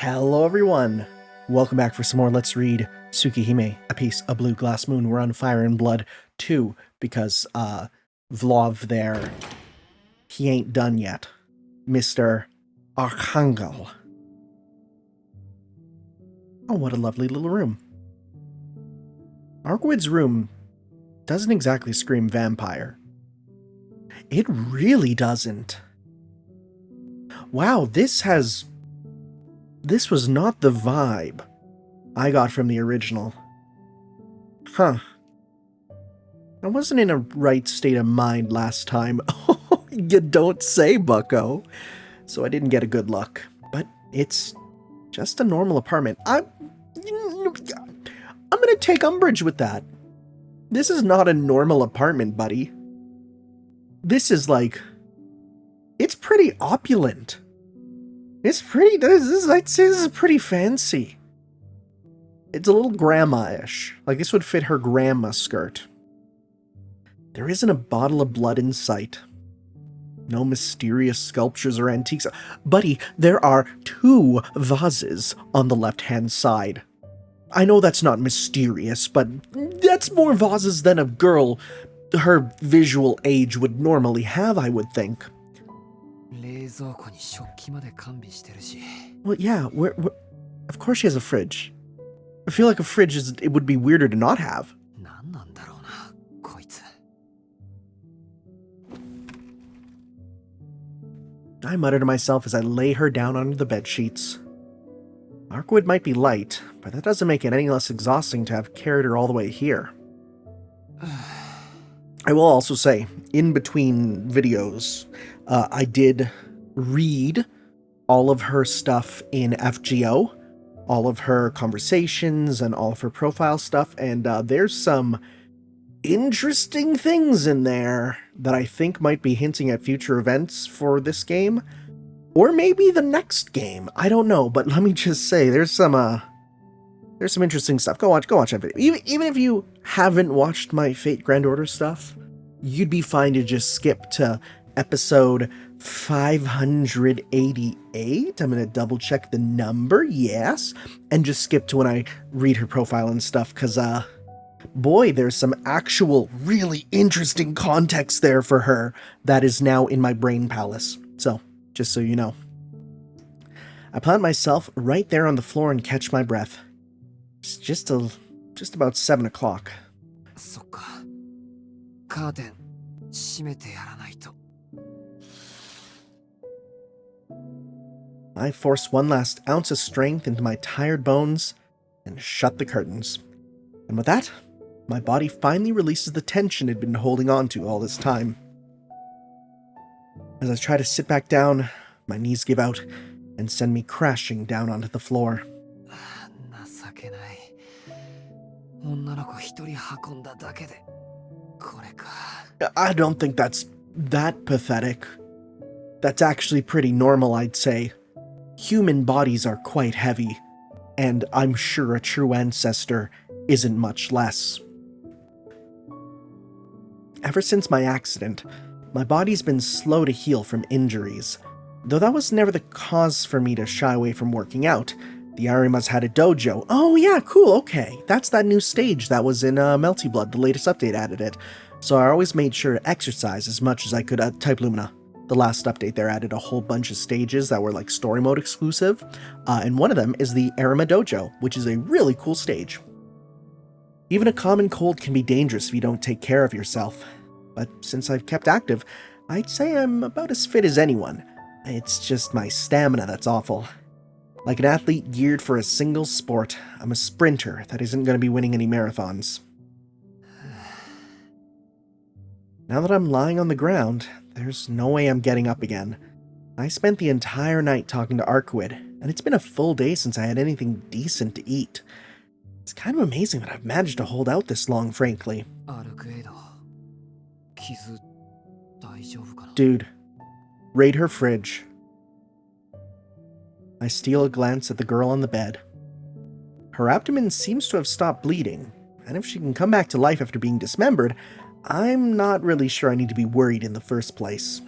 Hello everyone! Welcome back for some more Let's Read TSUKIHIME, A Piece of Blue Glass Moon. We're on Fire and Blood 2 because, Vlov there, he ain't done yet. Mr. Arcangel. Oh, what a lovely little room. Arcueid's room doesn't exactly scream vampire. It really doesn't. Wow, this was not the vibe I got from the original. Huh. I wasn't in a right state of mind last time. You don't say, bucko. So I didn't get a good look. But it's just a normal apartment. I'm gonna take umbrage with that. This is not a normal apartment, buddy. This is like... It's pretty opulent. It's pretty... I'd say this is pretty fancy. It's a little grandma-ish. Like, this would fit her grandma skirt. There isn't a bottle of blood in sight. No mysterious sculptures or antiques. Buddy, there are 2 vases on the left-hand side. I know that's not mysterious, but that's more vases than a girl her visual age would normally have, I would think. Well, yeah, of course she has a fridge. I feel like a fridge it would be weirder to not have. I mutter to myself as I lay her down under the bedsheets. Arcueid might be light, but that doesn't make it any less exhausting to have carried her all the way here. I will also say, in between videos, I did read all of her stuff in FGO, all of her conversations and all of her profile stuff, and there's some interesting things in there that I think might be hinting at future events for this game, or maybe the next game. I don't know, but let me just say, there's some interesting stuff. Go watch that video. Even if you haven't watched my Fate Grand Order stuff, you'd be fine to just skip to episode 588. I'm gonna double check the number, yes, and just skip to when I read her profile and stuff, because boy, there's some actual really interesting context there for her that is now in my brain palace. So, just so you know. I plant myself right there on the floor and catch my breath. It's just about 7 o'clock. I force one last ounce of strength into my tired bones and shut the curtains. And with that, my body finally releases the tension it'd been holding on to all this time. As I try to sit back down, my knees give out and send me crashing down onto the floor. I don't think that's that pathetic. That's actually pretty normal, I'd say. Human bodies are quite heavy, and I'm sure a true ancestor isn't much less. Ever since my accident, my body's been slow to heal from injuries. Though that was never the cause for me to shy away from working out. The Arimas had a dojo. Oh yeah, cool, okay. That's that new stage that was in Melty Blood. The latest update added it. So I always made sure to exercise as much as I could at Type Lumina. The last update there added a whole bunch of stages that were like story mode exclusive. And one of them is the Arima Dojo, which is a really cool stage. Even a common cold can be dangerous if you don't take care of yourself. But since I've kept active, I'd say I'm about as fit as anyone. It's just my stamina that's awful. Like an athlete geared for a single sport, I'm a sprinter that isn't going to be winning any marathons. Now that I'm lying on the ground, there's no way I'm getting up again. I spent the entire night talking to Arcueid, and it's been a full day since I had anything decent to eat. It's kind of amazing that I've managed to hold out this long, frankly. Dude, raid her fridge. I steal a glance at the girl on the bed. Her abdomen seems to have stopped bleeding, and if she can come back to life after being dismembered, I'm not really sure I need to be worried in the first place.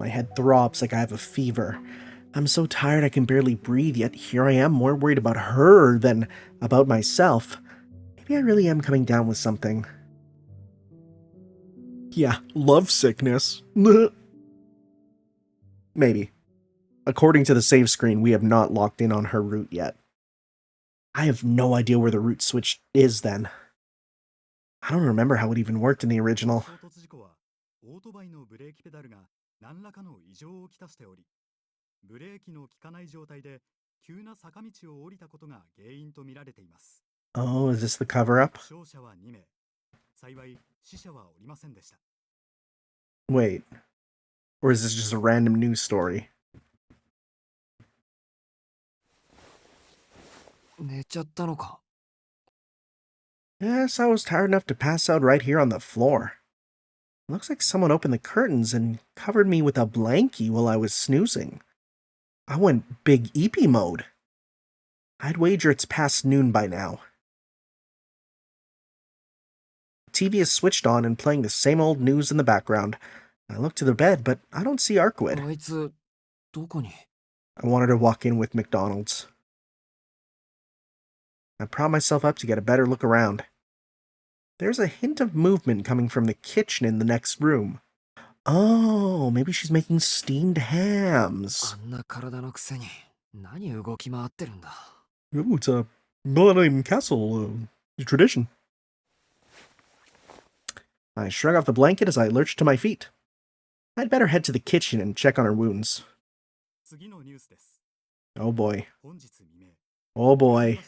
My head throbs like I have a fever. I'm so tired I can barely breathe, yet here I am more worried about her than about myself. Maybe I really am coming down with something. Yeah, love sickness. Maybe. According to the save screen, we have not locked in on her route yet. I have no idea where the route switch is then. I don't remember how it even worked in the original. Oh, is this the cover-up? Wait. Or is this just a random news story? Yes, I was tired enough to pass out right here on the floor. Looks like someone opened the curtains and covered me with a blankie while I was snoozing. I went big eepy mode. I'd wager it's past noon by now. TV is switched on and playing the same old news in the background. I look to the bed, but I don't see Arcueid. I wanted to walk in with McDonald's. I prop myself up to get a better look around. There's a hint of movement coming from the kitchen in the next room. Oh, maybe she's making steamed hams. Oh, it's a Millennium Castle tradition. I shrug off the blanket as I lurch to my feet. I'd better head to the kitchen and check on her wounds. Oh boy. Oh boy.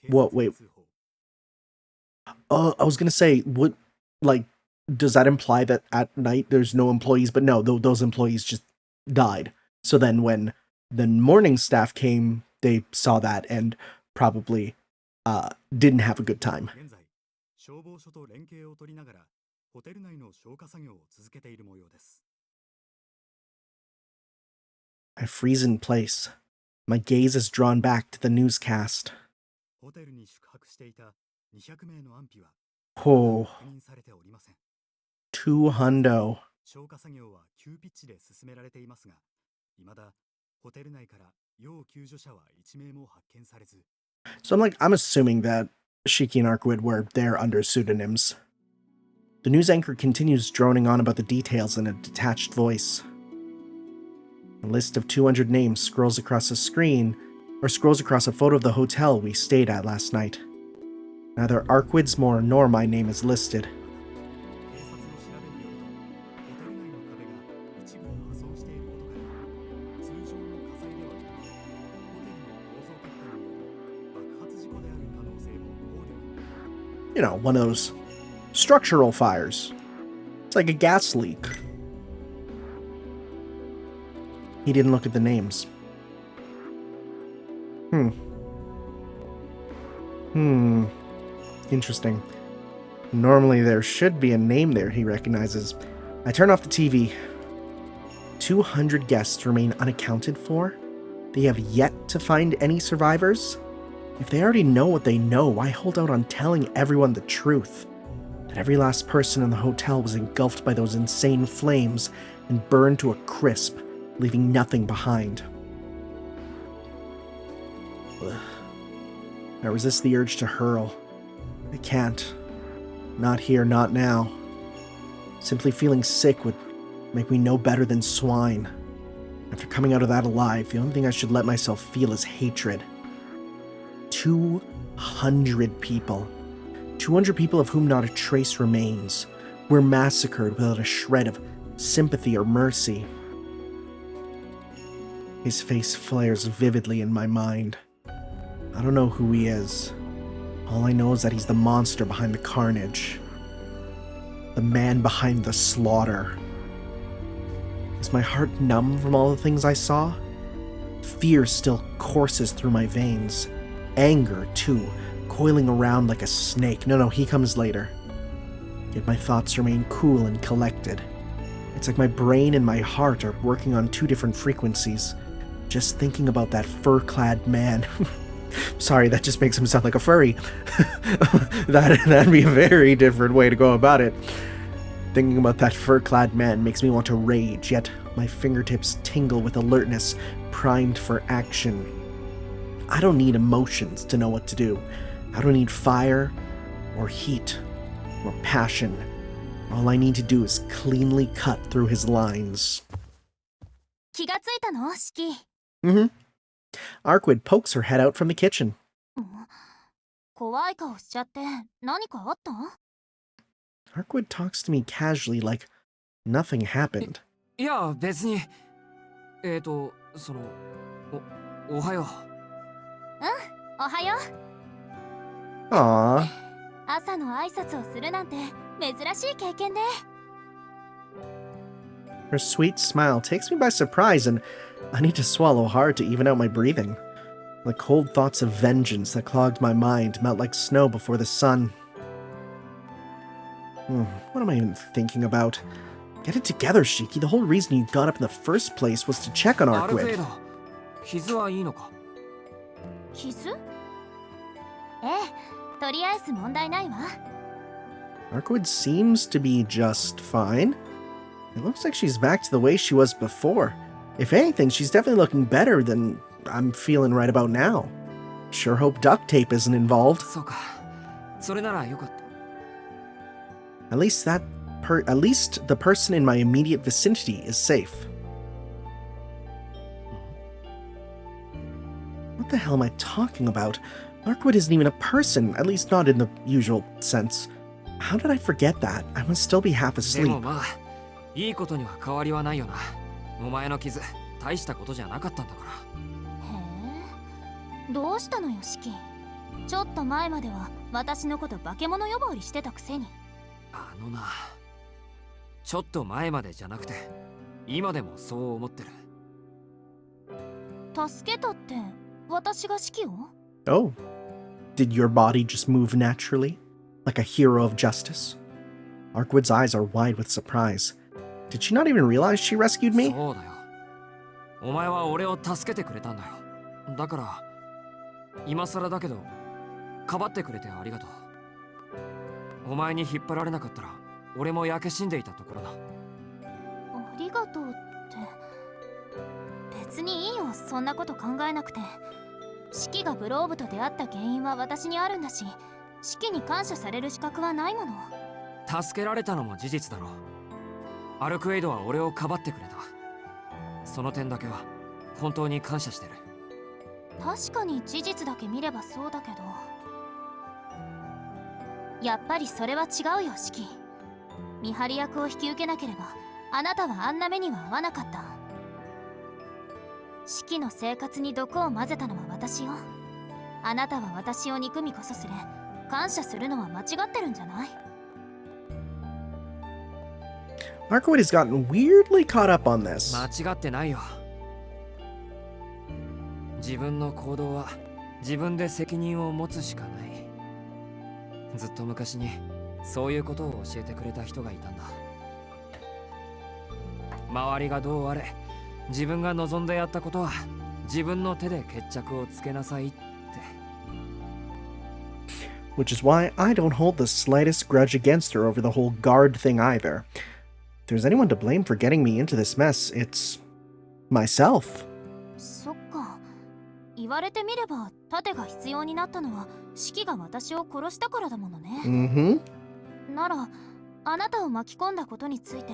What, wait. I was gonna say, what, like, does that imply that at night there's no employees? But no, those employees just died. So then when the morning staff came, they saw that and probably didn't have a good time. I freeze in place. My gaze is drawn back to the newscast. Oh. 200. So I'm assuming that Shiki and Arcueid were there under pseudonyms. The news anchor continues droning on about the details in a detached voice. A list of 200 names scrolls across the screen, or scrolls across a photo of the hotel we stayed at last night. Neither Arcueid's nor my name is listed. You know, one of those structural fires. It's like a gas leak. He didn't look at the names. Interesting. Normally there should be a name there he recognizes. I turn off the TV. 200 guests remain unaccounted for? They have yet to find any survivors? If they already know what they know, why hold out on telling everyone the truth? That every last person in the hotel was engulfed by those insane flames and burned to a crisp, leaving nothing behind. Ugh. I resist the urge to hurl. I can't. Not here, not now. Simply feeling sick would make me no better than swine. After coming out of that alive, the only thing I should let myself feel is hatred. 200 people. 200 people of whom not a trace remains. Were massacred without a shred of sympathy or mercy. His face flares vividly in my mind. I don't know who he is. All I know is that he's the monster behind the carnage. The man behind the slaughter. Is my heart numb from all the things I saw? Fear still courses through my veins. Anger, too, coiling around like a snake. No, he comes later. Yet my thoughts remain cool and collected. It's like my brain and my heart are working on two different frequencies. Just thinking about that fur-clad man. Sorry, that just makes him sound like a furry. That'd be a very different way to go about it. Thinking about that fur-clad man makes me want to rage, yet my fingertips tingle with alertness, primed for action. I don't need emotions to know what to do. I don't need fire, or heat, or passion. All I need to do is cleanly cut through his lines. 気がついたの、Shiki? Arcueid pokes her head out from the kitchen. 怖い顔しちゃって何かあった？ Arcueid talks to me casually like nothing happened. いや、別に。おはよう。おはよう。Aww. 朝の挨拶をするなんて珍しい経験ね。Her sweet smile takes me by surprise, and I need to swallow hard to even out my breathing. The cold thoughts of vengeance that clogged my mind melt like snow before the sun. What am I even thinking about? Get it together, Shiki. The whole reason you got up in the first place was to check on Arcueid. 傷はいいのか？傷？ええ、とりあえず問題ないわ。Arcueid seems to be just fine. It looks like she's back to the way she was before. If anything, she's definitely looking better than I'm feeling right about now. Sure hope duct tape isn't involved. そうか。それならよかった。At least the person in my immediate vicinity is safe. What the hell am I talking about? Arcueid isn't even a person, at least not in the usual sense. How did I forget that? I must still be half で asleep. もまあ、いいことには変わりはないよな。お前の傷、大したことじゃなかったんだから。へえ、どうしたのよ、Shiki。ちょっと前までは私のこと化け物呼ばわりしてたくせに。な、ちょっと前までじゃなくて、今でもそう思ってる。助けたって私がShikiを？ Oh. Did your body just move naturally? Like a hero of justice? Arcueid's eyes are wide with surprise. Did she not even realize she rescued me? そうだよ。お前は俺を助けてくれたんだよ。だから、今更だけど、かばってくれてありがとう。お前に引っ張られなかったら、俺も焼け死んでいたところだ。ありがとうって。別にいいよ、そんなこと考えなくて。Shikiがブローブと出会った原因は私にあるんだし、Shikiに感謝される資格はないもの。助けられたのも事実だろう。アルクエイドは俺をかばってくれた。その点だけは本当に感謝してる。確かに事実だけ見ればそうだけど、やっぱりそれは違うよ、Shiki。見張り役を引き受けなければあなたはあんな目には合わなかった。Shikiの生活に毒を混ぜたのは私よ。あなたは私を憎みこそすれ、感謝するのは間違ってるんじゃない？ Arcueid has gotten weirdly caught up on this. 間違ってないよ。自分の行動は自分で責任を持つしかない。ずっと昔にそういうことを教えてくれた人がいたんだ。周りがどうあれ、自分が望んでやったことは自分の手で決着をつけなさいって。Which is why I don't hold the slightest grudge against her over the whole guard thing either. If there's anyone to blame for getting me into this mess, it's myself. そっか。言われてみれば盾が必要になったのはShikiが私を殺したからだものね。ならあなたを巻き込んだことについて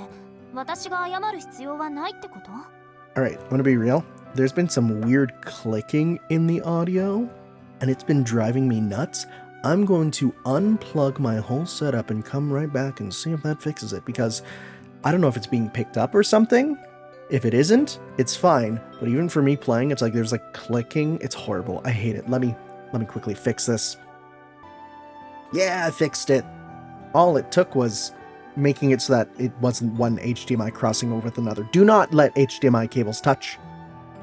私が謝る必要はないってこと？ Alright, I'm gonna be real. There's been some weird clicking in the audio, and it's been driving me nuts. I'm going to unplug my whole setup and come right back and see if that fixes it, because I don't know if it's being picked up or something. If it isn't, it's fine. But even for me playing, it's like there's like clicking. It's horrible. I hate it. Let me quickly fix this. Yeah, I fixed it. All it took was making it so that it wasn't one HDMI crossing over with another. Do not let HDMI cables touch.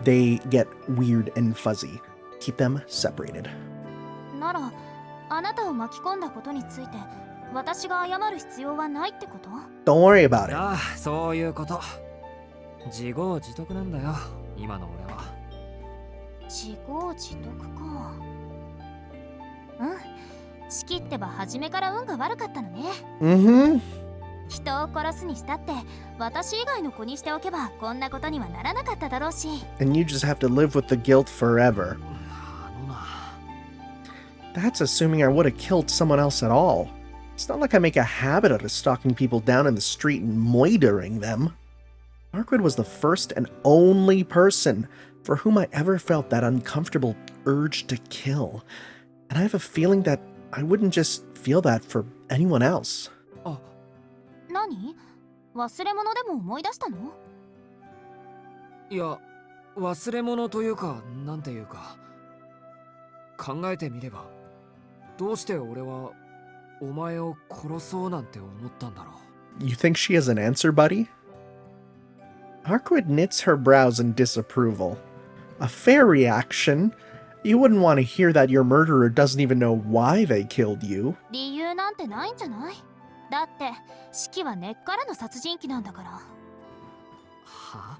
They get weird and fuzzy. Keep them separated. ならあなたを巻き込んだことについて私が謝る必要はないってこと？ Don't worry about it. ああ、そういうこと。自業自得なんだよ、今の俺は。自業自得か。シキってば初めから運が悪かったのね。Mm-hmm. 人を殺すにしたって私以外の子にしておけばこんなことにはならなかっただろうし。 And you just have to live with the guilt forever. あのな。 That's assuming I would have killed someone else at all. It's not like I make a habit out of stalking people down in the street and moidering them. Arcueid was the first and only person for whom I ever felt that uncomfortable urge to kill. And I have a feeling that I wouldn't just feel that for anyone else. あ、何？忘れ物でも思い出したの？いや、忘れ物というか、なんていうか。考えてみれば、どうして俺はお前を殺そうなんて思ったんだろう。 You think she has an answer, buddy? Arcueid knits her brows in disapproval. A fair reaction. You wouldn't want to hear that your murderer doesn't even know why they killed you. 理由なんてないんじゃない？だってシキは根っからの殺人鬼なんだから。は？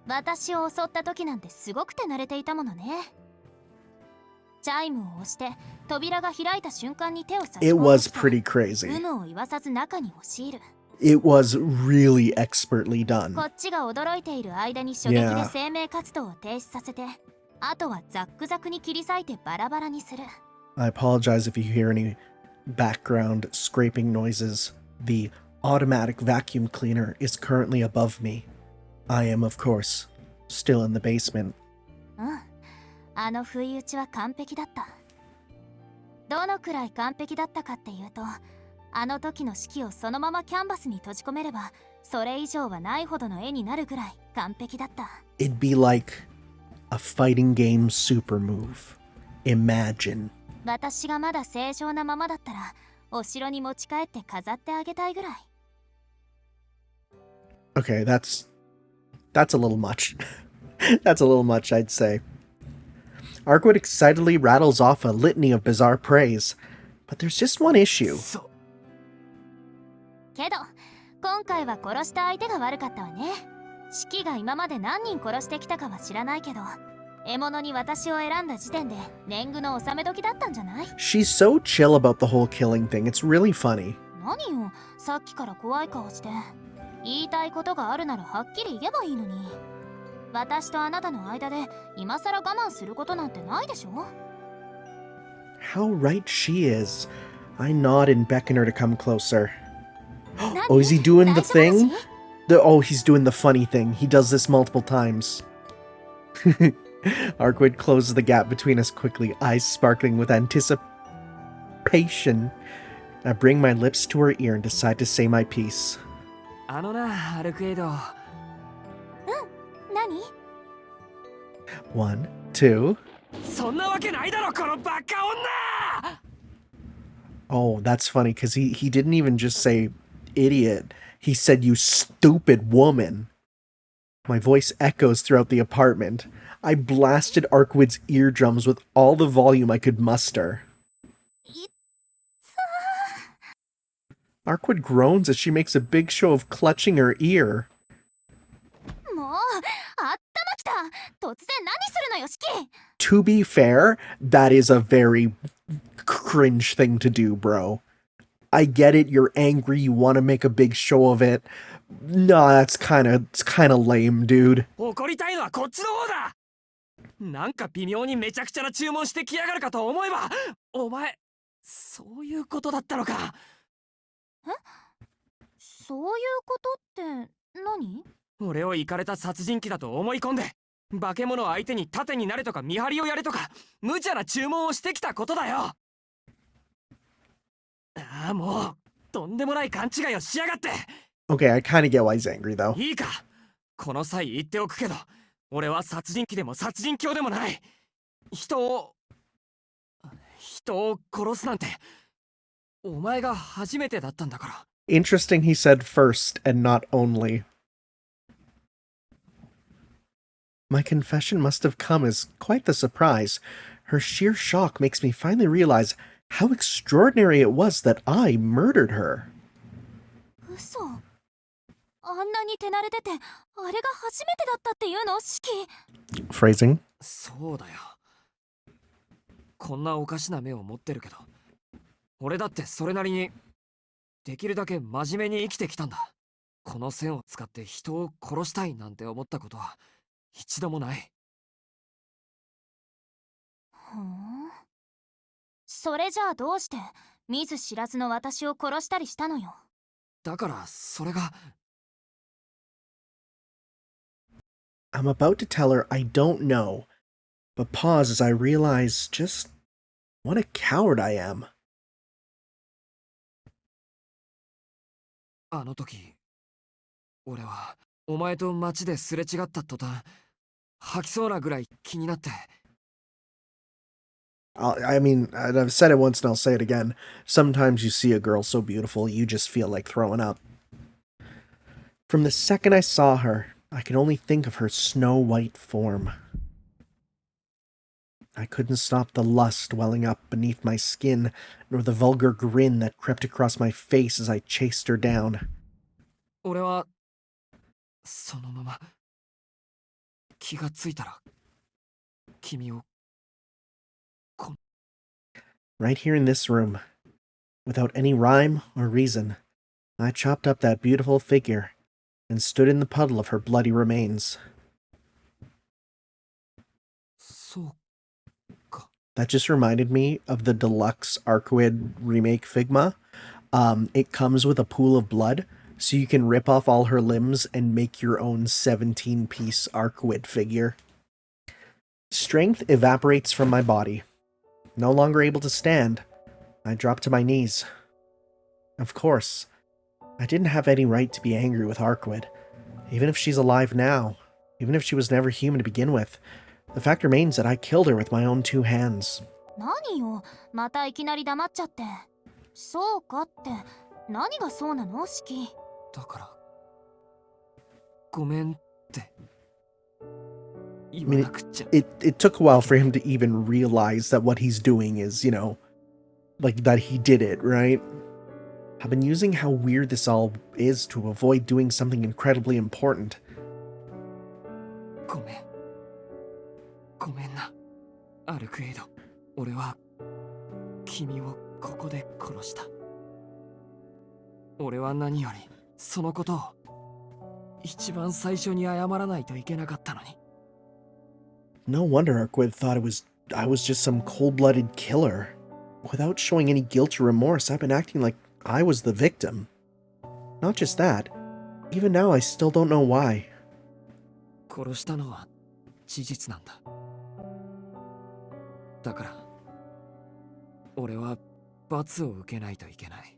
私を襲った時なんてすごく手慣れていたものね。チャイムを押して扉が開いた瞬間に手を差し込 It んで was きて pretty crazy. 有無を言わさず中に押し入る。It was really expertly こ done. っちが驚いている間に初撃で Yeah. 生命活動を停止させて、あとはザックザクに切り裂いてバラバラにする。 I apologize if you hear any background scraping noises. The automatic vacuum cleaner is currently above me. I am, of course, still in the basement. うん。あの不意打ちは完璧だった。どのくらい完璧だったかっていうと、あの時の式をそのままキャンバスに閉じ込めれば、それ以上はないほどの絵になるぐらい完璧だった。 It'd be like a fighting game super move. Imagine. 私がまだ正常なままだったら、お城に持ち帰って飾ってあげたいぐらい。 Okay, that's a little much. That's a little much, I'd say. Arcueid excitedly rattles off a litany of bizarre praise, but there's just one issue. そ、けど今回は殺した相手が悪かったわね。シキが今まで何人殺してきたかは知らないけど、獲物に私を選んだ時点で年貢の納め時だったんじゃない？ She's so chill about the whole killing thing, it's really funny. 何よ、さっきから怖い顔して。言いたいことがあるならはっきり言えばいいのに。私とあなたの間で今さら我慢することなんてないでしょ？ How right she is. I nod and beckon her to come closer. 何？ Oh, is he doing the 大丈夫 thing? だし？ Oh, he's doing the funny thing. He does this multiple times. Arcueid closes the gap between us quickly, eyes sparkling with anticipation. I bring my lips to her ear and decide to say my piece. あのな、アルクエイド。何？ 1, 2. そんなわけないだろ、このバカ女！ Oh, that's funny because he didn't even just say idiot. He said, you stupid woman. My voice echoes throughout the apartment. I blasted Arcueid's eardrums with all the volume I could muster. Arcueid groans as she makes a big show of clutching her ear. もう、あったまきた。突然何するのよ、シキ。 To be fair, that is a very cringe thing to do, bro. I get it, you're angry, you want to make a big show of it. No, it's kind of lame, dude. 怒りたいのはこっちの方だ。なんか微妙にめちゃくちゃな注文してきやがるかと思えば、お前、そういうことだったのか。え？そういうことって何？俺をイカれた殺人鬼だと思い込んで、化け物相手に盾になれとか見張りをやれとか、無茶な注文をしてきたことだよ。ああ、もう、とんでもない勘違いをしやがって。Okay, I kind of get why he's angry, though. いいか、この際言っておくけど、俺は殺人鬼でも殺人狂でもない。人を殺すなんて、お前が初めてだったんだから。Interesting he said first and not only. My confession must have come as quite the surprise. Her sheer shock makes me finally realize how extraordinary it was that I murdered her. 嘘。あんなに手慣れてて、あれが初めてだったっていうの、シキ。 Phrasing. そうだよ。こんなおかしな目を持ってるけど、俺だってそれなりにできるだけ真面目に生きてきたんだ。この線を使って人を殺したいなんて思ったことは一度もない。ふん。それじゃあどうして見ず知らずの私を殺したりしたのよ。だからそれが。 I'm about to tell her I don't know, but pause as I realize just what a coward I am. あの時俺はお前と街ですれ違った途端吐きそうなぐらい気になって。I mean, I've said it once and I'll say it again. Sometimes you see a girl so beautiful, you just feel like throwing up. From the second I saw her, I could only think of her snow-white form. I couldn't stop the lust welling up beneath my skin, nor the vulgar grin that crept across my face as I chased her down. 俺はそのまま気がついたら君を。 Right here in this room, without any rhyme or reason, I chopped up that beautiful figure and stood in the puddle of her bloody remains. そうか。 That just reminded me of the deluxe Arcueid remake Figma. It comes with a pool of blood, so you can rip off all her limbs and make your own 17-piece Arcueid figure. Strength evaporates from my body. No longer able to stand, I dropped to my knees. Of course, I didn't have any right to be angry with Arcueid. Even if she's alive now, even if she was never human to begin with, the fact remains that I killed her with my own 2 hands. 何よ、またいきなり黙っちゃって。そうかって、何がそうなの、シキ。だからごめんって言わなくちゃ。 It took a while for him to even realize that what he's doing is, like that he did it, right? I've been using how weird this all is to avoid doing something incredibly important. ごめん。ごめんな、アルクエイド。俺は君をここで殺した。俺は何よりそのことを一番最初に謝らないといけなかったのに。 No wonder Arcueid thought I was just some cold-blooded killer. Without showing any guilt or remorse, I've been acting like I was the victim. Not just that, even now I still don't know why. 殺したのは事実なんだ。だから俺は罰を受けないといけない。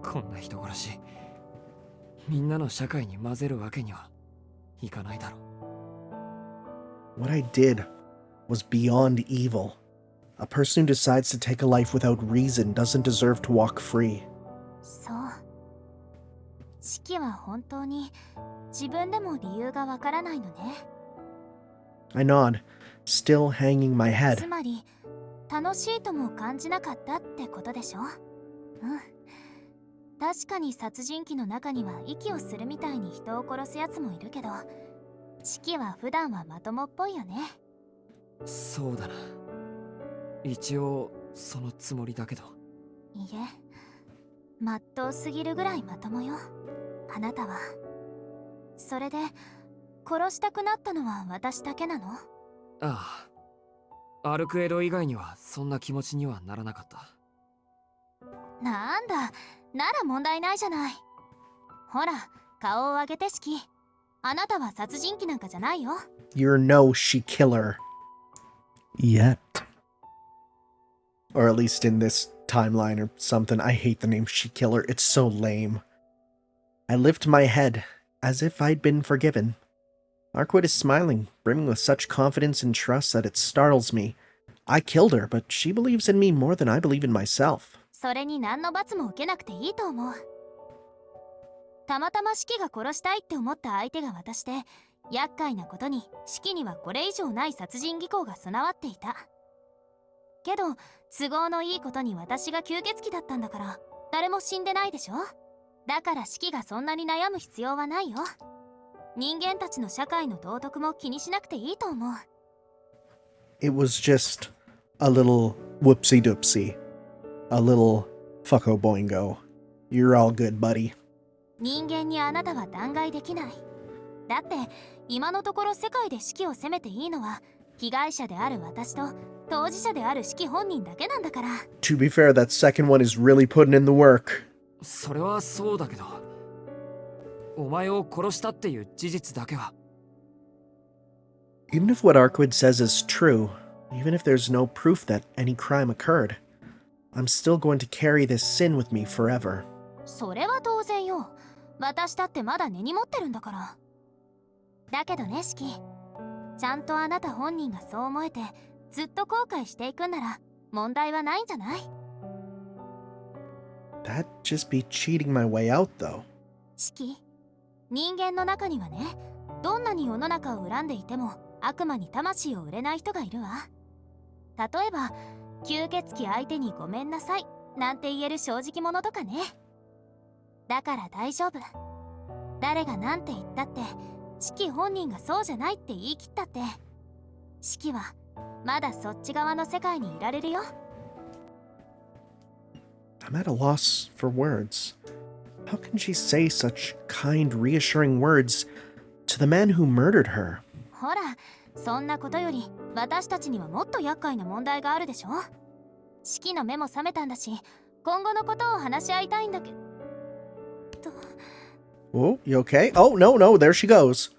こんな人殺し、みんなの社会に混ぜるわけにはいかないだろう。 What I did was beyond evil. A person who decides to take a life without reason doesn't deserve to walk free. そう。シキは本当に自分でも理由がわからないのね。I nod, still hanging my つ head. まり楽しいとも感じなかったってことでしょ。うん。確かに殺人鬼の中には息をするみたいに人を殺すやつもいるけど、シキは普段はまともっぽいよね。そうだな。一応そのつもりだけど。いえ、まっとうすぎるぐらいまともよ、あなたは。それで殺したくなったのは私だけなの？ああ、アルクエド以外にはそんな気持ちにはならなかった。なんだ、なら問題ないじゃない。ほら、顔を上げて、シキ。あなたは殺人鬼なんかじゃないよ。 You're no she-killer. Yet. Or at least in this timeline or something. I hate the name she-killer. It's so lame. I lift my head, as if I'd been forgiven. Arcueid is smiling, brimming with such confidence and trust that it startles me. I killed her, but she believes in me more than I believe in myself. それに何の罰も受けなくていいと思う。たまたまシキが殺したいって思った相手が私で、厄介なことにシキにはこれ以上ない殺人技巧が備わっていた。けど都合のいいことに私が吸血鬼だったんだから、誰も死んでないでしょ。だからシキがそんなに悩む必要はないよ。人間たちの社会の道徳も気にしなくていいと思う。 It was just a little whoopsie-doopsie, a little fucko boingo. You're all good, buddy. 人間にあなたは弾劾できない。だって今のところ世界で式を責めていいのは被害者である私と当事者である式本人だけなんだから。To be fair, that second one is really putting in the work. それはそうだけど、お前を殺したっていう事実だけは。Even if what Arcueid says is true, even if there's no proof that any crime occurred, I'm still going to carry this sin with me forever. それは当然よ。私だってまだ根に持ってるんだから。だけどね、シキ。ちゃんとあなた本人がそう思えてずっと後悔していくんなら問題はないんじゃない？ That'd just be cheating my way out, though. シキ、人間の中にはね、どんなに世の中を恨んでいても悪魔に魂を売れない人がいるわ。例えば吸血鬼相手にごめんなさいなんて言える正直者とかね。だから大丈夫。誰がなんて言ったってシキ本人がそうじゃないって言い切ったってシキはまだそっち側の世界にいられるよ。 I'm at a loss for words. How can she say such kind, reassuring words to the man who murdered her? ほら、そんなことより私たちにはもっと厄介な問題があるでしょ。シキの目も覚めたんだし、今後のことを話し合いたいんだけど。Oh, you okay? Oh, no, there she goes.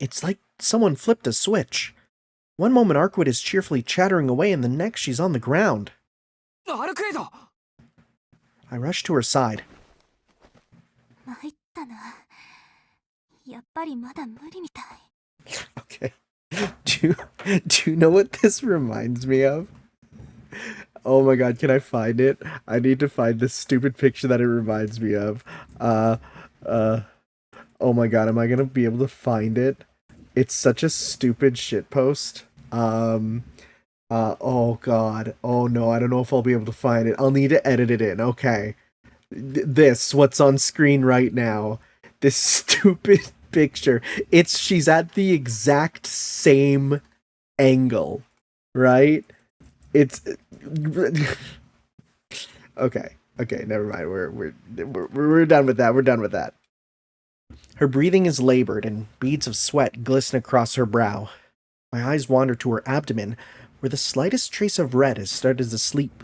It's like someone flipped a switch. One moment Arcueid is cheerfully chattering away, and the next she's on the ground. アルクエイド! I rush to her side. 参ったな。やっぱりまだ無理みたい。Okay. Do you know what this reminds me of? Oh my god, can I find it? I need to find this stupid picture that it reminds me of. Oh my god, am I gonna be able to find it? It's such a stupid shitpost. Oh god. Oh no, I don't know if I'll be able to find it. I'll need to edit it in. Okay. This, what's on screen right now. This stupid picture. She's at the exact same angle, right? It's okay, never mind. We're done with that. We're done with that. Her breathing is labored and beads of sweat glisten across her brow. My eyes wander to her abdomen, where the slightest trace of red has started to sweep.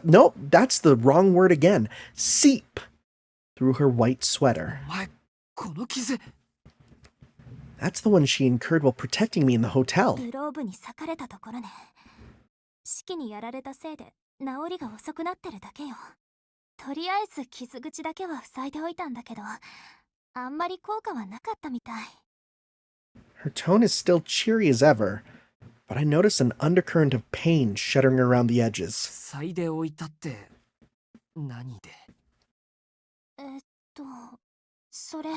Nope, that's the wrong word again. Seep through her white sweater. That's the one she incurred while protecting me in the hotel. グローブに裂かれたところね。シキにやられたせいで治りが遅くなってるだけよ。とりあえず傷口だけは塞いでおいたんだけど、あんまり効果はなかったみたい。Her tone is still cheery as ever, but I notice an undercurrent of pain shuddering around the edges. 塞いでおいたって何で？それ。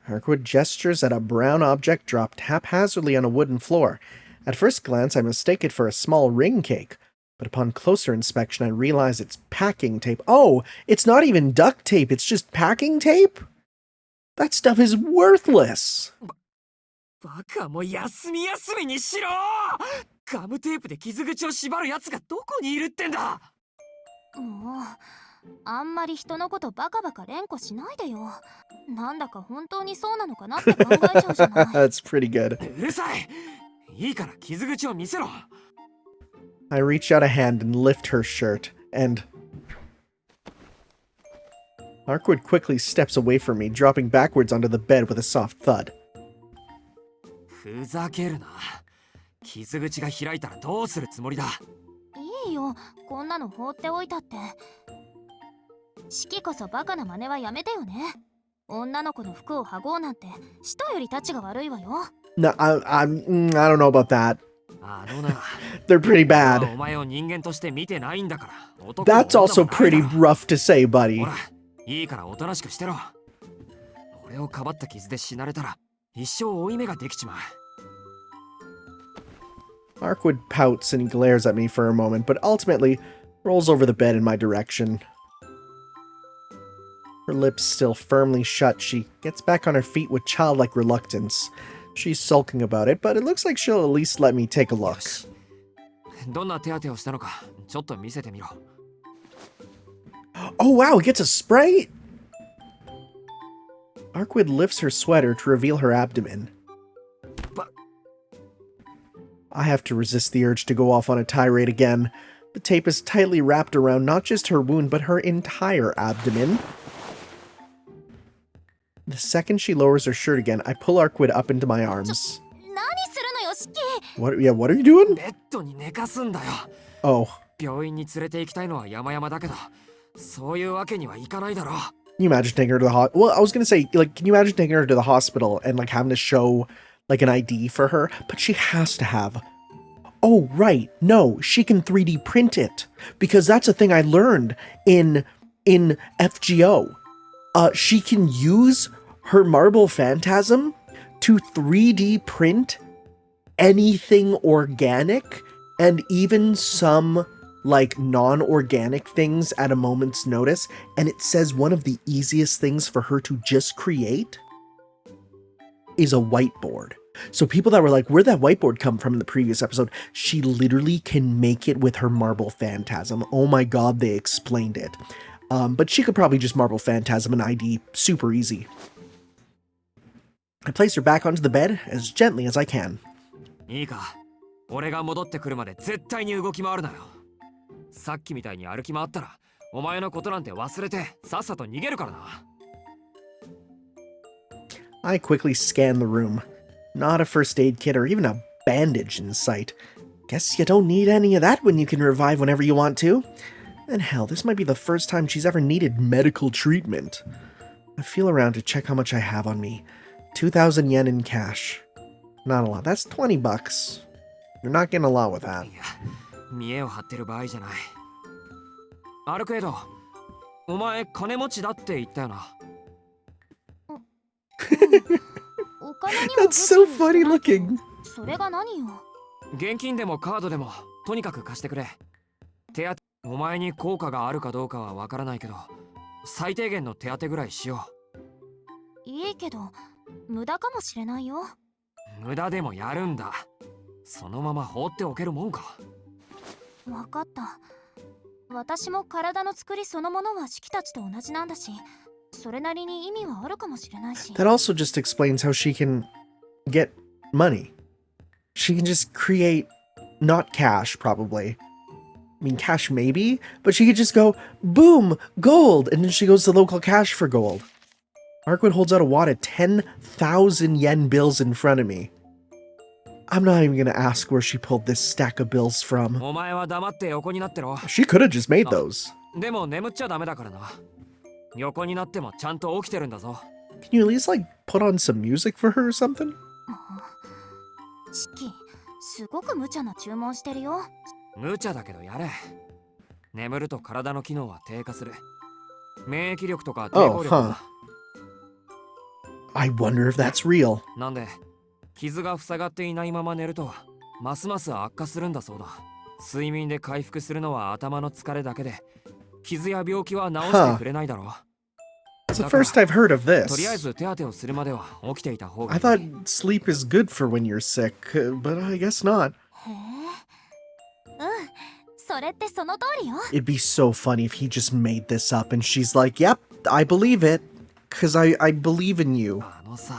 Arcueid gestures at a brown object dropped haphazardly on a wooden floor. At first glance, I mistake it for a small ring cake, but upon closer inspection, I realize it's packing tape. Oh, it's not even duct tape, it's just packing tape? That stuff is worthless! バカも休みにしろ！ガムテープで傷口を縛るやつがどこにいるってんだ！もう、あんまり人のことバカバカ連呼しないでよ。なんだか本当にそうなのかなって考えちゃうじゃない。That's pretty good. うるさい！いいから傷口を見せろ。I reach out a hand and lift her shirt, and Arcueid quickly steps away from me, dropping backwards onto the bed with a soft thud. ふざけるな。傷口が開いたらどうするつもりだ？いいよ、こんなの放っておいたって。シキこそバカな真似はやめてよね。女の子の服を剥ごうなんて舌よりタチが悪いわよ。No, I don't know about that. あのな。They're pretty bad. お前を人間として見てないんだから。That's also pretty rough to say, buddy. ほら、いいからおとなしくしてろ。俺をかばった傷で死なれたら一生負い目ができちまう。Arcueid pouts and glares at me for a moment, but ultimately rolls over the bed in my direction. Her lips still firmly shut, she gets back on her feet with childlike reluctance. She's sulking about it, but it looks like she'll at least let me take a look. どんな手当てをしたのかちょっと見せてみろ。 Oh wow, it gets a spray? Arcueid lifts her sweater to reveal her abdomen. I have to resist the urge to go off on a tirade again. The tape is tightly wrapped around not just her wound, but her entire abdomen. The second she lowers her shirt again, I pull Arcueid up into my arms. What are you doing? ベッドに寝かすんだよ。 Oh. 病院に連れて行きたいのは山々だけど、そういうわけにはいかないだろう。 Can you imagine taking her to the hospital? Well, I was gonna say, like, can you imagine taking her to the hospital and, like, having to show, like, an ID for her? But she has to have... Oh, right. No, she can 3D print it. Because that's a thing I learned in FGO. She can use her marble phantasm to 3D print anything organic and even some... like non-organic things at a moment's notice, and it says one of the easiest things for her to just create is a whiteboard. So people that were like, where'd that whiteboard come from in the previous episode? She literally can make it with her marble phantasm. Oh my god, they explained it. But she could probably just marble phantasm an ID super easy. I place her back onto the bed as gently as I can. いいか、俺が戻ってくるまで絶対に動き回るなよ。 さっきみたいに歩き回ったら、お前のことなんて忘れてさっさと逃げるからな。 I quickly scan the room. Not a first aid kit or even a bandage in sight. Guess you don't need any of that when you can revive whenever you want to. And hell, this might be the first time she's ever needed medical treatment. I feel around to check how much I have on me. 2,000 yen in cash. Not a lot. That's 20 bucks. You're not getting a lot with that. 見栄を張ってる場合じゃない。アルクエイド、お前金持ちだって言ったよな。That's so funny looking. それが何よ。現金でもカードでもとにかく貸してくれ。手当て、お前に効果があるかどうかはわからないけど、最低限の手当てぐらいしよう。いいけど、無駄かもしれないよ。無駄でもやるんだ。そのまま放っておけるもんか。 わかった。私も体の作りそのものはシキたちと同じなんだし、それなりに意味はあるかもしれないし。That also just explains how she can get money. She can just create, not cash probably. I mean, cash maybe, but she could just go, boom, gold, and then she goes to local cash for gold. Arcueid holds out a wad of 10,000 yen bills in front of me. I'm not even gonna ask where she pulled this stack of bills from. She could have just made those. Can you at least, like, put on some music for her or something? シキ、すごく無茶な注文してるよ。無茶だけどやれ。眠ると体の機能は低下する。免疫力とか抵抗力は。I wonder if that's real. なんで傷が塞がっていないまま寝るとますます悪化するんだそうだ。睡眠で回復するのは頭の疲れだけで、傷や病気は治してくれないだろう。It's the first I've heard of this. とりあえず手当てをするまでは起きていた方がいい。I thought sleep is good for when you're sick, but I guess not. へえ。それってその通りよ。 It'd be so funny if he just made this up and she's like, yep, I believe it, cause I believe in you. あのさ、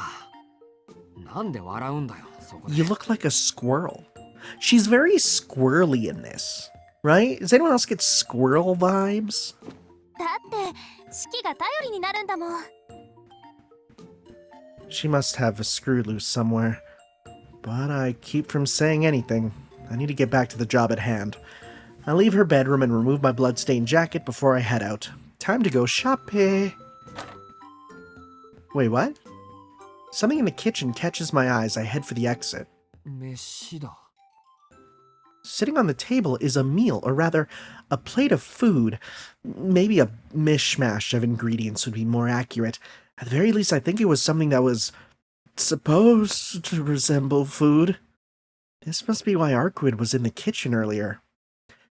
なんで笑うんだよ、そこで。 You look like a squirrel. She's very squirrely in this, right? Does anyone else get squirrel vibes? だってシキが頼りになるんだもん。 She must have a screw loose somewhere. But I keep from saying anything. I need to get back to the job at hand. I leave her bedroom and remove my bloodstained jacket before I head out. Time to go shopping. Wait, what? Something in the kitchen catches my eye as I head for the exit. 飯だ。 Sitting on the table is a meal, or rather, a plate of food. Maybe a mishmash of ingredients would be more accurate. At the very least, I think it was something that was supposed to resemble food. This must be why Arcueid was in the kitchen earlier.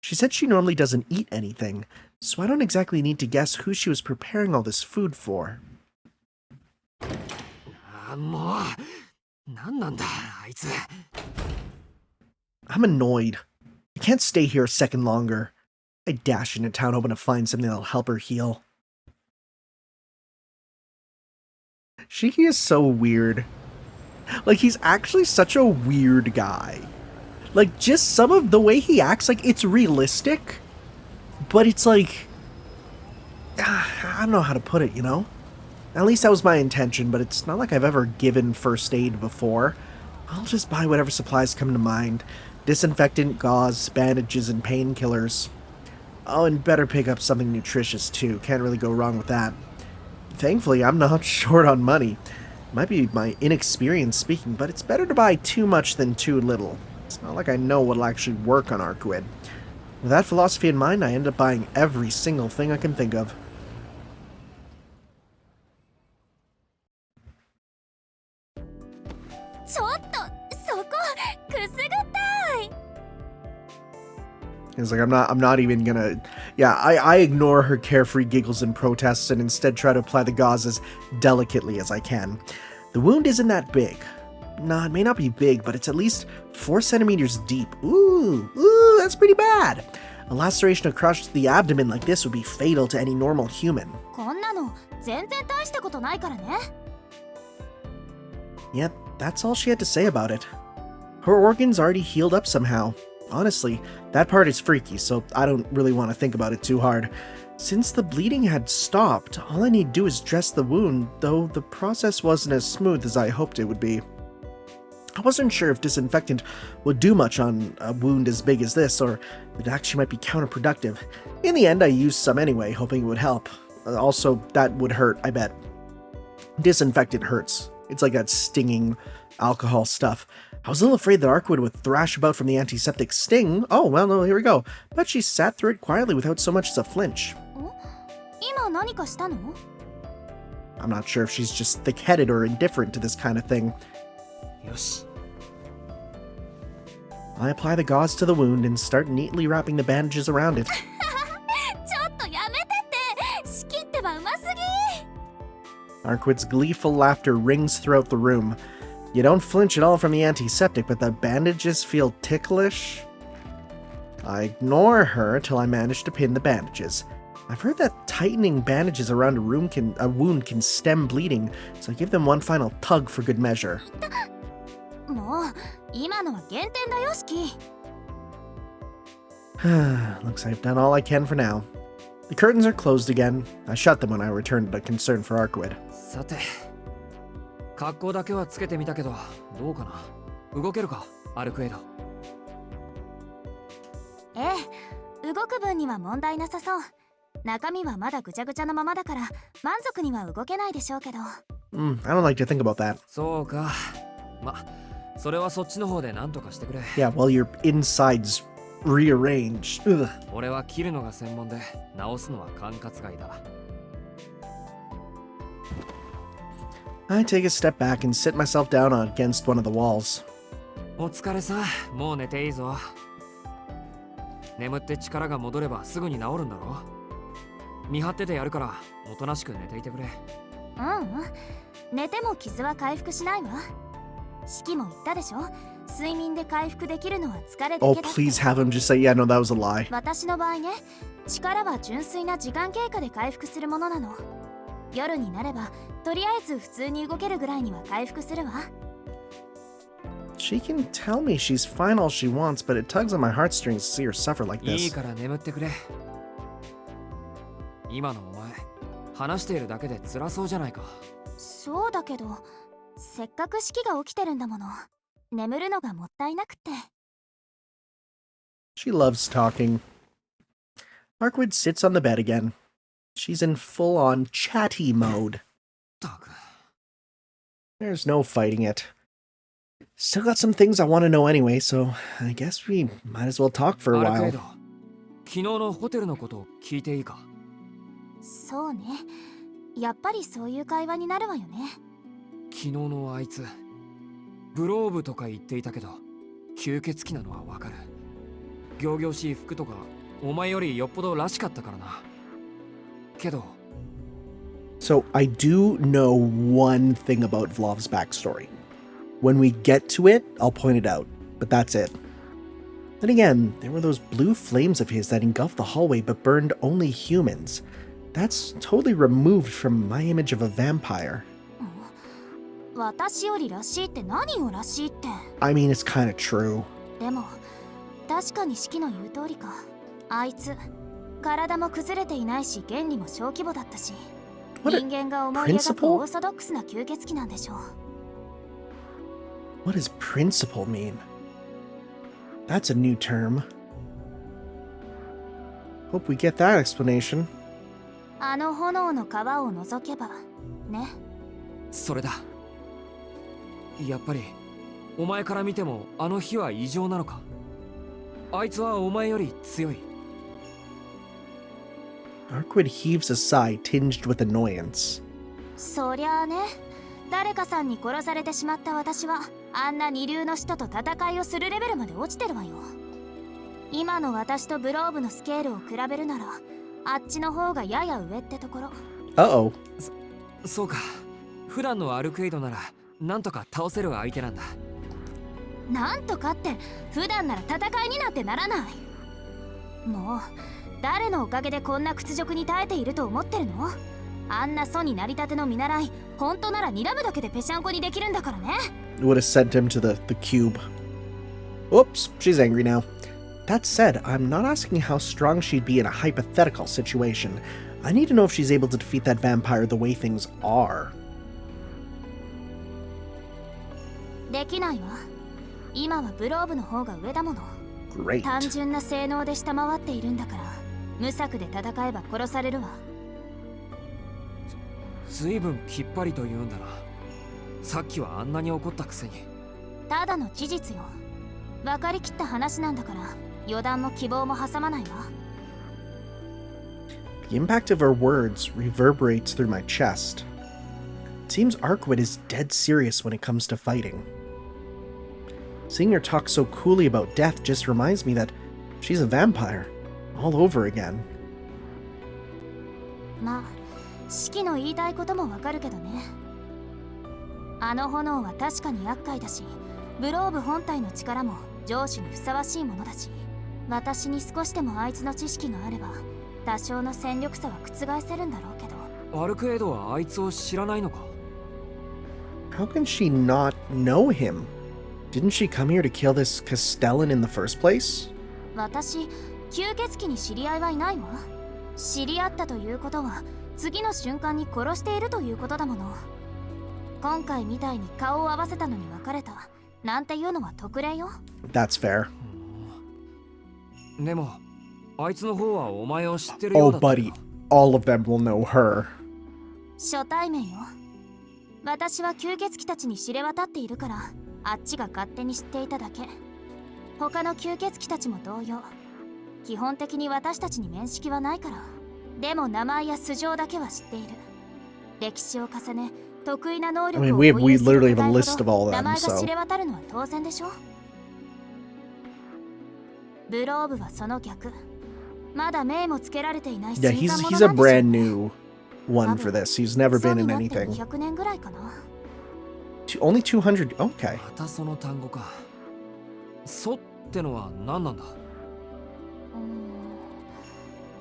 She said she normally doesn't eat anything, so I don't exactly need to guess who she was preparing all this food for. もうなんなんだあいつ。 I'm annoyed. I can't stay here a second longer. I dash into town hoping to find something that'll help her heal. Shiki is so weird. Like, he's actually such a weird guy. Like, just some of the way he acts, like, it's realistic, but it's like, I don't know how to put it, you know? At least that was my intention, but it's not like I've ever given first aid before. I'll just buy whatever supplies come to mind. Disinfectant, gauze, bandages, and painkillers. Oh, and better pick up something nutritious too. Can't really go wrong with that. Thankfully, I'm not short on money. Might be my inexperience speaking, but it's better to buy too much than too little. It's not like I know what'll actually work on Arcueid. With that philosophy in mind, I end up buying every single thing I can think of. It's like, I'm not even gonna... Yeah, I ignore her carefree giggles and protests and instead try to apply the gauze as delicately as I can. The wound isn't that big. Nah, it may not be big, but it's at least 4 centimeters deep. Ooh, that's pretty bad. A laceration across the abdomen like this would be fatal to any normal human. Yet, that's all she had to say about it. Her organs already healed up somehow. Honestly, that part is freaky, so I don't really want to think about it too hard. Since the bleeding had stopped, all I need to do is dress the wound, though the process wasn't as smooth as I hoped it would be. I wasn't sure if disinfectant would do much on a wound as big as this, or it actually might be counterproductive. In the end, I used some anyway, hoping it would help. Also, that would hurt, I bet. Disinfectant hurts. It's like that stinging alcohol stuff. I was a little afraid that Arcueid would thrash about from the antiseptic sting. Oh, well, no, here we go. But she sat through it quietly without so much as a flinch. I'm not sure if she's just thick-headed or indifferent to this kind of thing. Yes. I apply the gauze to the wound and start neatly wrapping the bandages around it. Arcueid's gleeful laughter rings throughout the room. You don't flinch at all from the antiseptic, but the bandages feel ticklish. I ignore her till I manage to pin the bandages. I've heard that tightening bandages around a wound can stem bleeding, so I give them one final tug for good measure. Looks like I've done all I can for now. The curtains are closed again. I shut them when I returned to concern for Arcueid. さて、格好だけはつけてみたけど、どうかな。動けるか、アルクエイド。動く分には問題なさそう。中身はまだぐちゃぐちゃのままだから満足には動けないでしょうけど。I don't like to think about that. そうか。ま、それはそっちの方で何とかしてくれ。Yeah, well, your insides rearranged. Ugh. 俺は切るのが専門で、直すのは管轄外だ。I take a step back and sit myself down against one of the walls. お疲れさ、もう寝ていいぞ。眠って力が戻ればすぐに治るんだろ。見張っててやるからおとなしく寝ていてくれ。寝ても傷は回復しないわ。四季も言ったでしょ。睡眠で回復できるのは疲れだけだって。Oh, please have him just say, yeah, no, that was a lie. 私の場合ね、力は純粋な時間経過で回復するものなの。夜になればとりあえず普通に動けるぐらいには回復するわ。She can tell me she's fine all she wants, but it tugs on my heartstrings to see her suffer like this. いいから眠ってくれ。今のお前、話しているだけで辛そうじゃないか。そうだけど、せっかく式が起きてるんだもの。眠るのがもったいなくて。She loves talking. Arcueid sits on the bed again. She's in full-on chatty mode. There's no fighting it. Still got some things I want to know anyway, so I guess we might as well talk for a while. 昨日のホテルのこと聞いていいか？そうね。やっぱりそういう会話になるわよね。昨日のあいつ、ブローブとか言っていたけど、吸血鬼なのはわかる。仰々しい服とか、お前よりよっぽどらしかったからな。けど。So I do know one thing about Vlov's backstory. When we get to it, I'll point it out, but that's it. Then again, there were those blue flames of his that engulfed the hallway but burned only humans. That's totally removed from my image of a vampire. 私よりらしいって何をらしいって。 I mean, it's kind of true. でも確かに四季の言う通りか。あいつ体も崩れていないし原理も小規模だったし、人間が思い描くオーソドックスな吸血鬼なんでしょう。 What does principle mean? That's a new term. Hope we get that explanation. あの炎の川を覗けばね。それだ。やっぱりお前から見てもあの火は異常なのか。あいつはお前より強い。 Arcueid heaves a sigh tinged with annoyance. そりゃあね、誰かさんに殺されてしまった私はあんな二流の人と戦いをするレベルまで落ちてるわよ。今の私とブローブのスケールを比べるならあっちの方がやや上ってところ。 Uh-oh. そうか。普段のアルクエイドならなんとか倒せる相手なんだ。なんとかって普段なら戦いになんてならない。もう誰のおかげでこんな屈辱に耐えていると思ってるの。あんな素になりたての見習い、本当なら睨むだけでぺしゃんこにできるんだからね。 Would have sent him to the cube. Oops, she's angry now. That said, I'm not asking how strong she'd be in a hypothetical situation. I need to know if she's able to defeat that vampire the way things are. できないわ。今はブローブの方が上だもの。 Great. 単純な性能で下回っているんだから、無策で戦えば殺されるわ。ずいぶんきっぱりと言うんだな。さっきはあんなに怒ったくせに。ただの事実よ。分かりきった話なんだから予断も希望も挟まないわ。 The impact of her words reverberates through my chest. It seems Arcueid is dead serious when it comes to fighting. Seeing her talk so coolly about death just reminds me that she's a vampire, all over again. まあ、四季の言いたいこともわかるけどね。あの炎は確かに厄介だし、ブローブ本体の力も上司にふさわしいものだし、私に少しでもあいつの知識があれば、多少の戦力差は覆せるんだろうけど。アルクエイドはあいつを知らないのか。 How can she not know him? Didn't she come here to kill this Castellan in the first place? 私、吸血鬼に知り合いはいないわ。知り合ったということは、次の瞬間に殺しているということだもの。今回みたいに顔を合わせたのに別れたなんていうのは特例よ。 That's fair. でもあいつの方はお前を知ってるよう Oh, だったよ。 buddy. All of them will know her. 初対面よ。私は吸血鬼たちに知れ渡っているから、あっちが勝手に知っていただけ。他の吸血鬼たちも同様。基本的に私たちに面識はないから。でも名前や素性だけは知っている。歴史を重ね、得意な能力を we 保有す literally る have a 個 list 体 of all ほ of ど them, 名前が so. 知れ渡るのは当然でしょ。ブローブはその逆。まだ名もつけられていない Yeah, 新参者 he's な a んでしょう brand ね。 new one for this. He's never been in anything. 100年ぐらいかな。Only 200. Okay. またその単語か。ソってのは何なんだ。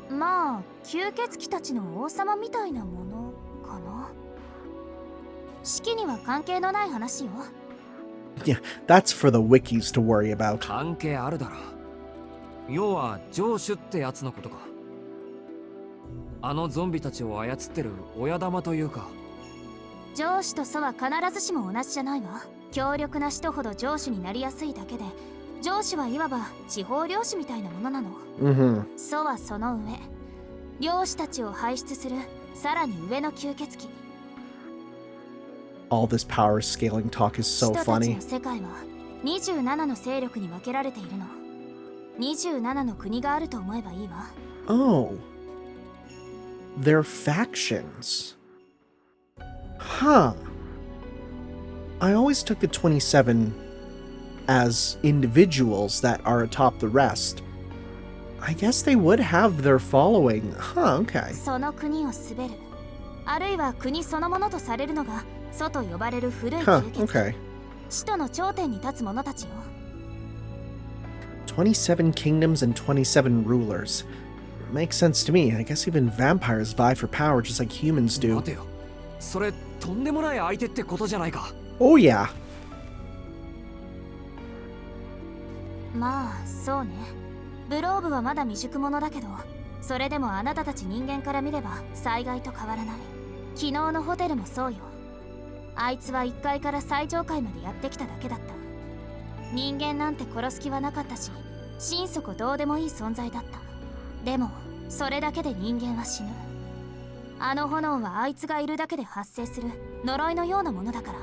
まあ吸血鬼たちの王様みたいなものかな。四季には関係のない話よ。 Yeah, that's for the wikis to worry about. 関係あるだろ。要は城主ってやつのことか。あのゾンビたちを操ってる親玉というか。上司と祖は必ずしも同じじゃないわ。強力な人ほど上司になりやすいだけで、上司はいわば地方領主みたいなものなの。祖はその上、領主たちを輩出するさらに上の吸血鬼。All this power scaling talk is so 人たち funny. の世界は27の勢力に分けられているの。27の国があると思えばいいわ。Oh. They're factions. Huh. I always took the 27 as individuals that are atop the rest. I guess they would have their following. Huh, okay. その国を滑る、あるいは国そのものとされるのが祖と呼ばれる古い Huh, 吸血鬼。 okay. 使徒の頂点に立つ者たちよ。27 kingdoms and 27 rulers. Makes sense to me. I guess even vampires vie for power just like humans do. 待てよ。それとんでもない相手ってことじゃないか。Oh yeah. まあそうね。ブローブはまだ未熟者だけど、それでもあなたたち人間から見れば災害と変わらない。昨日のホテルもそうよ。あいつは1階から最上階までやってきただけだった。人間なんて殺す気はなかったし、心底どうでもいい存在だった。でもそれだけで人間は死ぬ。あの炎はあいつがいるだけで発生する呪いのようなものだから。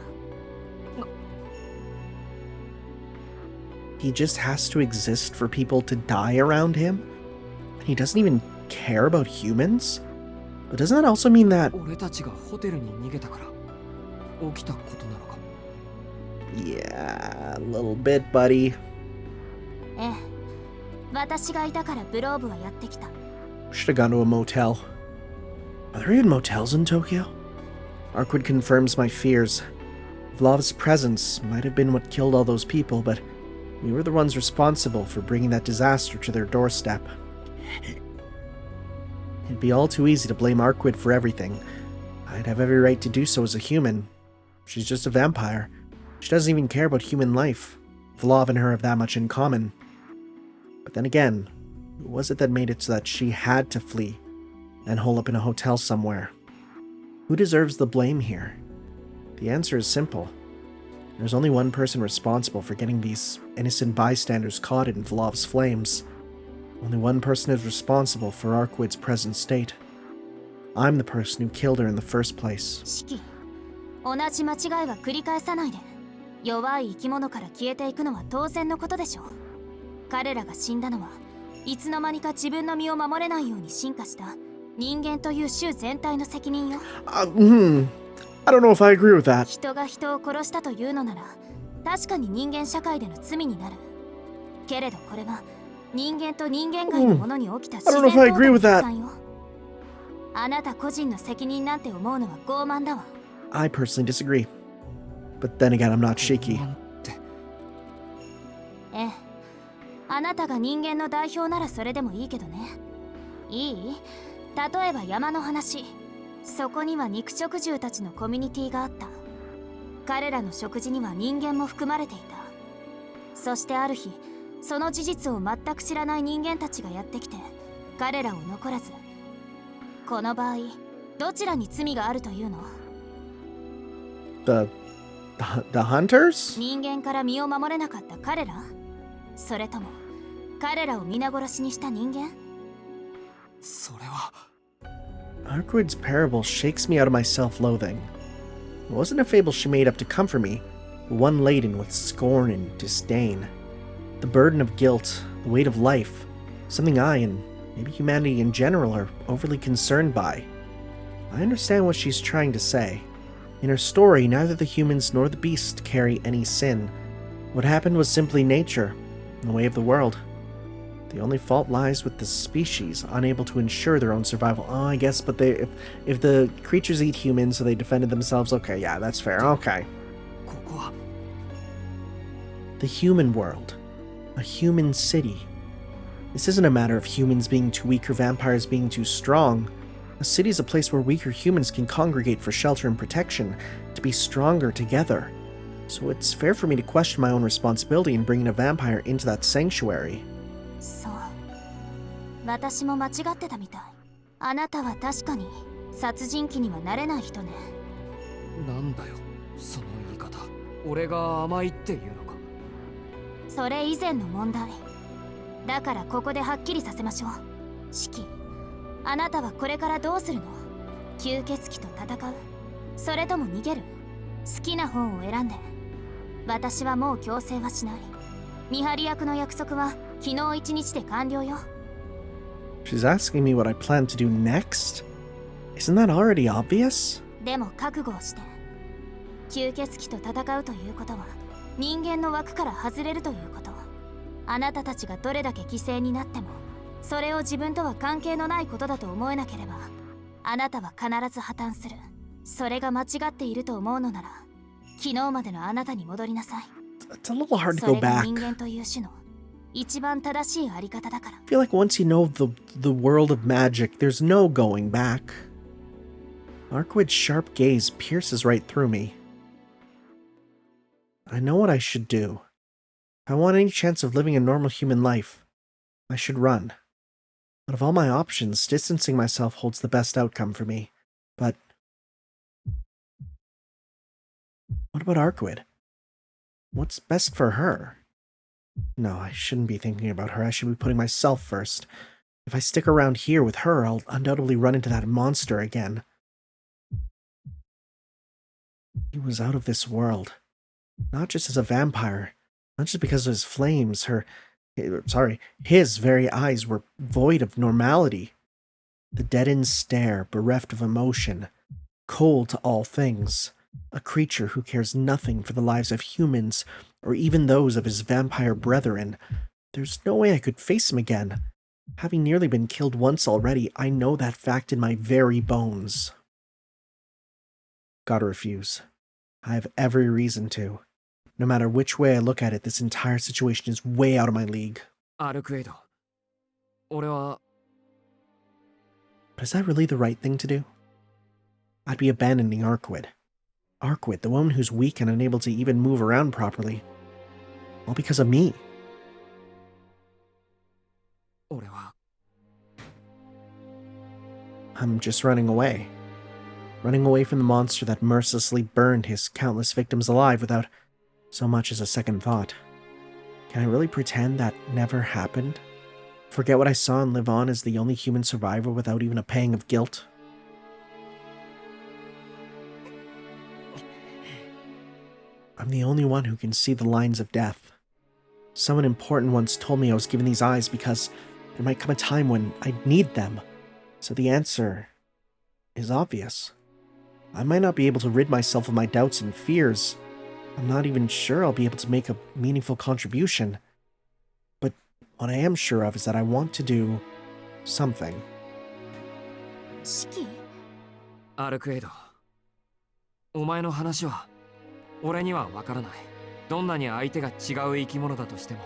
He just has to exist for people to die around him? And he doesn't even care about humans? But doesn't that also mean that... 俺たちがホテルに逃げたから起きたことなのか。Yeah, a little bit, buddy. ええ、私がいたからブローブはやってきた。Should have gone to a motel. Are there even motels in Tokyo? Arcueid confirms my fears. Vlov's presence might have been what killed all those people, but we were the ones responsible for bringing that disaster to their doorstep. It'd be all too easy to blame Arcueid for everything. I'd have every right to do so as a human. She's just a vampire. She doesn't even care about human life. Vlov and her have that much in common. But then again, who was it that made it so that she had to flee and hole up in a hotel somewhere? Who deserves the blame here? The answer is simple. There's only one person responsible for getting these innocent bystanders caught in Vlov's flames. Only one person is responsible for Arcueid's present state. I'm the person who killed her in the first place. シキ、同じ間違いは繰り返さないで。弱い生き物から消えていくのは当然のことでしょう。彼らが死んだのはいつの間にか自分の身を守れないように進化した人間という種全体の責任よ。I don't know if I agree with that. 人が人を殺したというのなら確かに人間社会での罪になる。けれどこれは人間と人間外のものに起きた自然淘汰の欠陥よ。あなた個人の責任なんて思うのは傲慢だわ。I personally disagree. But then again, I'm not Shiki. ええ、あなたが人間の代表ならそれでもいいけどね。いい？例えば山の話。そこには肉食獣たちのコミュニティがあった。彼らの食事には人間も含まれていた。そしてある日、その事実を全く知らない人間たちがやってきて、彼らを残らず。この場合、どちらに罪があるというの？ The hunters? 人間から身を守れなかった彼ら？それとも彼らを皆殺しにした人間？それは Arcueid's parable shakes me out of my self-loathing. It wasn't a fable she made up to comfort me, but one laden with scorn and disdain. The burden of guilt, the weight of life, something I, and maybe humanity in general, are overly concerned by. I understand what she's trying to say. In her story, neither the humans nor the beasts carry any sin. What happened was simply nature, the way of the world. The only fault lies with the species, unable to ensure their own survival. Oh, I guess, but if the creatures eat humans, so they defended themselves, okay, yeah, that's fair, okay. The human world. A human city. This isn't a matter of humans being too weak or vampires being too strong. A city is a place where weaker humans can congregate for shelter and protection, to be stronger together. So it's fair for me to question my own responsibility in bringing a vampire into that sanctuary. そう。私も間違ってたみたい。あなたは確かに殺人鬼にはなれない人ね。なんだよ、その言い方。俺が甘いっていうのか。それ以前の問題。だからここではっきりさせましょう。シキ、あなたはこれからどうするの？吸血鬼と戦う？それとも逃げる？好きな方を選んで。私はもう強制はしない。見張り役の約束は昨日一日で完了よ。She's asking me what I plan to do next? Isn't that already obvious? でも覚悟をして。吸血鬼と戦うということは人間の枠から外れるということ。あなたたちがどれだけ犠牲になってもそれを自分とは関係のないことだと思えなければあなたは必ず破綻する。それが間違っていると思うのなら昨日までのあなたに戻りなさい。 It's a little hard to そ go れが back. 人間という種の一番正しいあり方だから。 I feel like once you know the world of magic, there's no going back. Arcueid's sharp gaze pierces right through me. I know what I should do. If I want any chance of living a normal human life, I should run. Out of all my options, distancing myself holds the best outcome for me. But what about Arcueid? What's best for her? No, I shouldn't be thinking about her. I should be putting myself first. If I stick around here with her, I'll undoubtedly run into that monster again. He was out of this world. Not just as a vampire. Not just because of his flames. His very eyes were void of normality. The dead-end stare, bereft of emotion. Cold to all things. A creature who cares nothing for the lives of humans, or even those of his vampire brethren. There's no way I could face him again. Having nearly been killed once already, I know that fact in my very bones. Gotta refuse. I have every reason to. No matter which way I look at it, this entire situation is way out of my league. Arcueid, 俺は But is that really the right thing to do? I'd be abandoning Arcueid. Arcueid, the woman who's weak and unable to even move around properly. All because of me. 俺は I'm just running away. Running away from the monster that mercilessly burned his countless victims alive without so much as a second thought. Can I really pretend that never happened? Forget what I saw and live on as the only human survivor without even a pang of guilt? I'm the only one who can see the lines of death. Someone important once told me I was given these eyes because there might come a time when I'd need them. So the answer is obvious. I might not be able to rid myself of my doubts and fears. I'm not even sure I'll be able to make a meaningful contribution. But what I am sure of is that I want to do something. Shiki? アルクエイド、お前の話は俺には分からない。どんなに相手が違う生き物だとしても、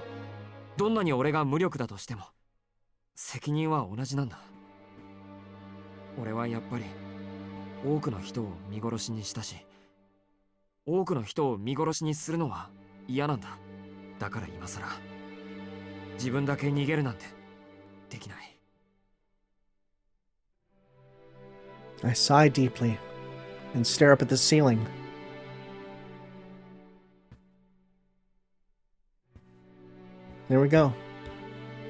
どんなに俺が無力だとしても、責任は同じなんだ。俺はやっぱり多くの人を見殺しにしたし、多くの人を見殺しにするのは嫌なんだ。だから今さら自分だけ逃げるなんてできない。I sigh deeply and stare up at the ceiling. There we go.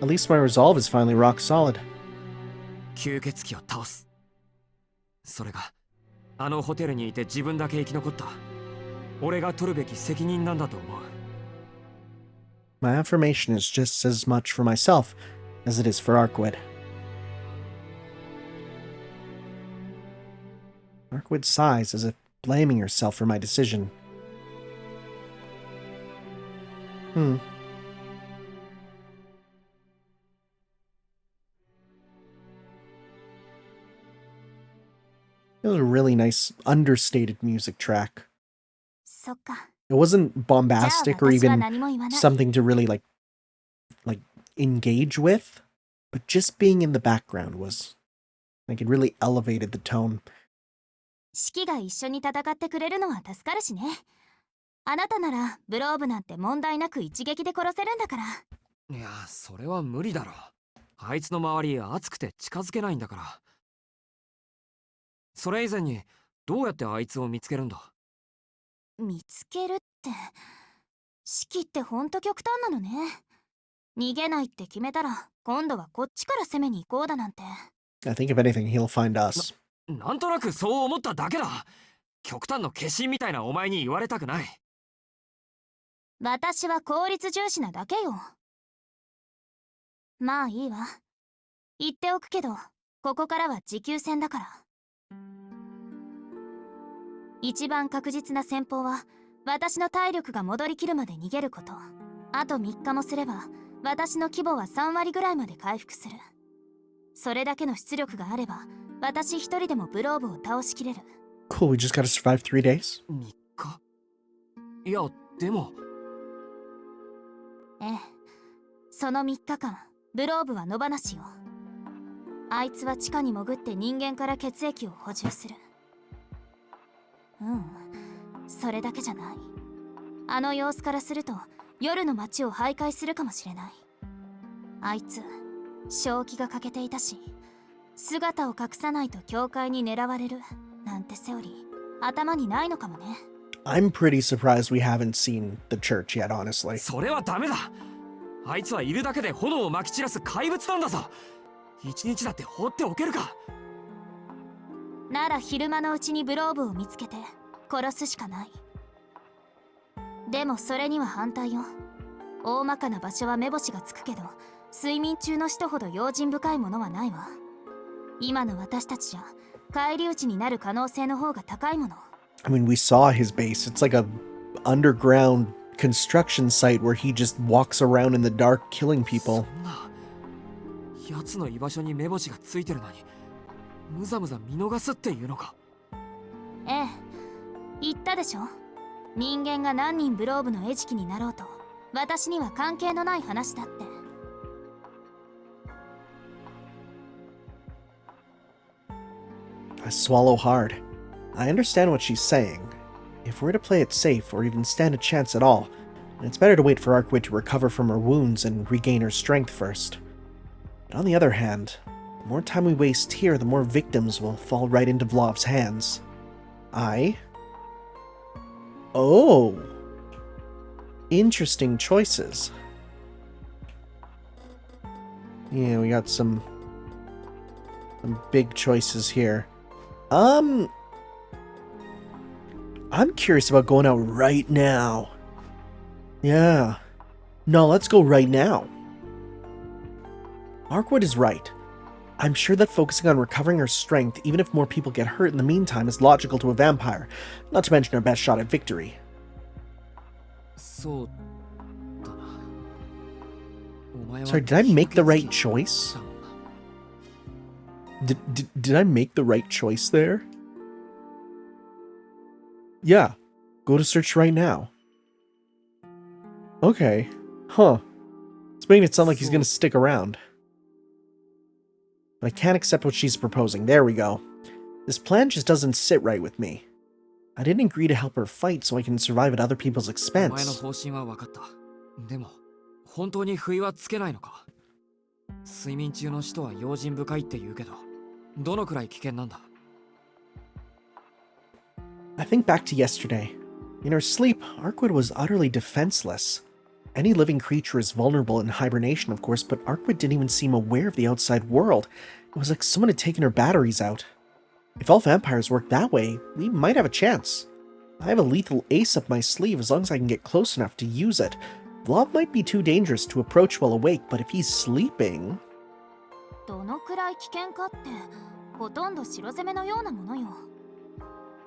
At least my resolve is finally rock solid. 吸血鬼を倒す。それがあのホテルにいて自分だけ生き残った俺が取るべき責任なんだと思う。My affirmation is just as much for myself as it is for Arcueid. Arcueid sighs as if blaming herself for my decision. It was a really nice, understated music track. そっか。 It wasn't bombastic or じゃあ私は even 何も言わない。 something to really like engage with, but just being in the background was like it really elevated the tone. シキが一緒に戦ってくれるのは助かるしね。あなたならブローブなんて問題なく一撃で殺せるんだから。いや、それは無理だろ。あいつの周り熱くて近づけないんだから。それ以前にどうやってあいつを見つけるんだ？見つけるって、シキってほんと極端なのね。逃げないって決めたら今度はこっちから攻めに行こうだなんて。 I think if anything, he'll find us. なんとなくそう思っただけだ。極端の化身みたいなお前に言われたくない。私は効率重視なだけよ。まあいいわ。言っておくけど、ここからは持久戦だから。一番確実な戦法は私の体力が戻りきるまで逃げること。あと3日もすれば私の規模は3割ぐらいまで回復する。それだけの出力があれば私一人でもブローブを倒しきれる。 Cool, we just gotta survive 3 days? 3日いや、でも。ええ。その3日間、ブローブは野放しよ。あいつは地下に潜って人間から血液を補充する。それだけじゃない。あの様子からすると、夜の街を徘徊するかもしれない。あいつ、正気が欠けていたし、姿を隠さないと教会に狙われるなんてセオリー、頭にないのかもね。I'm pretty surprised we haven't seen the church yet, honestly. それはダメだ。あいつはいるだけで炎をまき散らす怪物なんだぞ。一日だって放っておけるか。なら昼間のうちにブローブを見つけて殺すしかない。でもそれには反対よ。大まかな場所は目星がつくけど、睡眠中の人ほど用心深いものはないわ。今の私たちじゃ返り討ちになる可能性の方が高いもの。I mean, we saw his base. It's like a underground construction site where he just walks around in the dark killing people. そんな奴の居場所に目星がついてるのにむざむざ見逃すっていうのか。ええ、言ったでしょ。人間が何人ブローブの餌食になろうと私には関係のない話だって。I swallow hard. I understand what she's saying. If we're to play it safe or even stand a chance at all, then it's better to wait for Arcueid to recover from her wounds and regain her strength first. But on the other hand, the more time we waste here, the more victims will fall right into Vlov's hands. Oh. Interesting choices. Yeah, we got some big choices here. I'm curious about going out right now. Yeah. No, let's go right now. Arcueid is right. I'm sure that focusing on recovering her strength, even if more people get hurt in the meantime, is logical to a vampire, not to mention our best shot at victory. そうだな。お前は Sorry, did I make the right choice? Did I make the right choice there? Yeah. Go to search right now. Okay. Huh. It's making it sound like he's gonna stick around. But I can't accept what she's proposing. There we go. This plan just doesn't sit right with me. I didn't agree to help her fight so I can survive at other people's お前の expense. 方針は分かった。でも本当に不意はつけないのか。睡眠中の人は用心深いって言うけど、どのくらい危険なんだ。I think back to yesterday. In her sleep, Arcueid was utterly defenseless. Any living creature is vulnerable in hibernation, of course, but Arcueid didn't even seem aware of the outside world. It was like someone had taken her batteries out. If all vampires work that way, we might have a chance. I have a lethal ace up my sleeve as long as I can get close enough to use it. Vlov might be too dangerous to approach while awake, but if he's sleeping... どのくらい危険かってほとんど城攻めのようなものよ。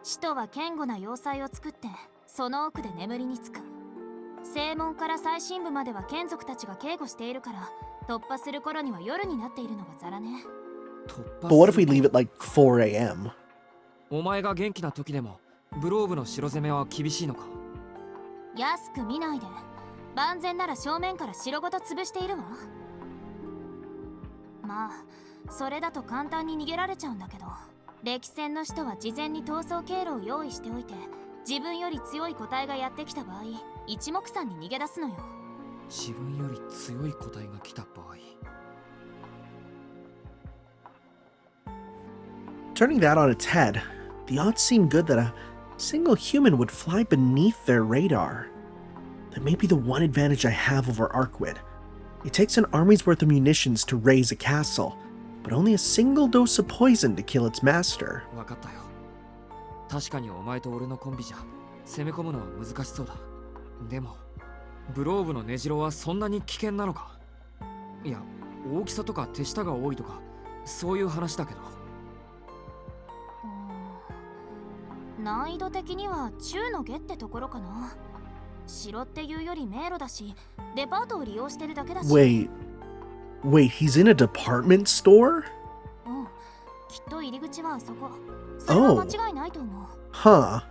使徒は堅固な要塞を作ってその奥で眠りにつく。正門から最深部までは眷属たちが警護しているから突破する頃には夜になっているのがザラね。 But what if we leave it like 4 a.m.? お前が元気な時でもブローブの城攻めは厳しいのか。安く見ないで。万全なら正面から城ごと潰しているわ。まあそれだと簡単に逃げられちゃうんだけど、歴戦の人は事前に逃走経路を用意しておいて、自分より強い個体がやってきた場合一目散に逃げ出すのよ。自分より強い個体が来た場合。 Turning that on its head, the odds seem good that a single human would fly beneath their radar. That may be the one advantage I have over Arcueid. It takes an army's worth of munitions to raise a castle, but only a single dose of poison to kill its master. 分かったよ。確かにお前と俺のコンビじゃ攻め込むのは難しそうだ。でもブローブの根城はそんなに危険なのか。いや、大きさとか手下が多いとかそういう話だけど。難易度的には中の下ってところかな。城っていうより迷路だし、デパートを利用してるだけだし。Wait, he's in a department store? うん、きっと入り口はあそこ。それは間違いないと思う。Huh.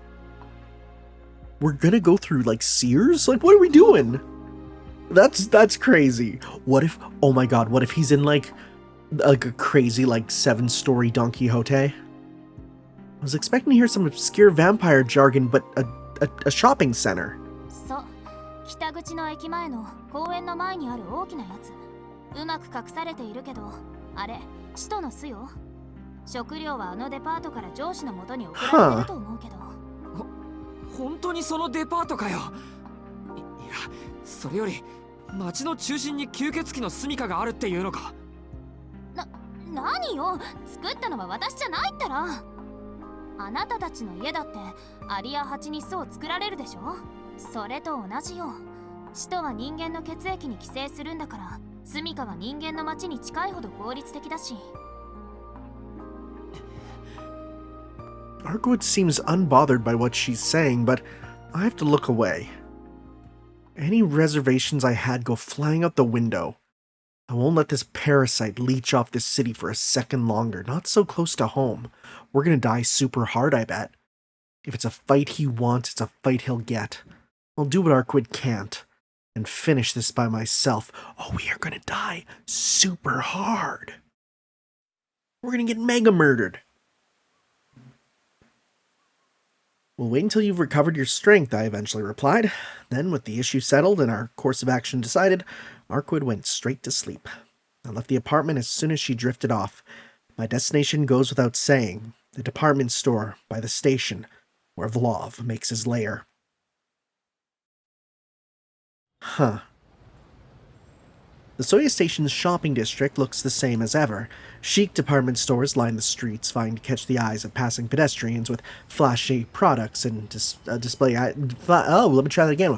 We're gonna go through, like, Sears? Like, what are we doing? That's crazy. What if, oh my god, what if he's in, like a crazy, like, 7-story Don Quixote? I was expecting to hear some obscure vampire jargon, but a shopping center. そう、北口の駅前の公園の前にある大きなやつ。うまく隠されているけど、あれ、使徒の巣よ。食料はあのデパートから上司の元に送られてると思うけど。本当にそのデパートかよ。いや、それより街の中心に吸血鬼の住処があるっていうのか。何よ、作ったのは私じゃないったら。あなたたちの家だってアリやハチに巣を作られるでしょ。それと同じよ。使徒は人間の血液に寄生するんだから、住処は人間の町に近いほど効率的だし。Arcueid seems unbothered by what she's saying, but I have to look away. Any reservations I had go flying out the window. I won't let this parasite leech off this city for a second longer, not so close to home. We're gonna die super hard, I bet. If it's a fight he wants, it's a fight he'll get. I'll do what Arcueid can't, and finish this by myself. Oh, we are gonna die super hard. We're gonna get mega murdered. We'll wait until you've recovered your strength, I eventually replied. Then, with the issue settled and our course of action decided, Arcueid went straight to sleep. I left the apartment as soon as she drifted off. My destination goes without saying, the department store by the station, where Vlov makes his lair. Huh. The Soya Station's shopping district looks the same as ever. Chic department stores line the streets, vying to catch the eyes of passing pedestrians with flashy products and with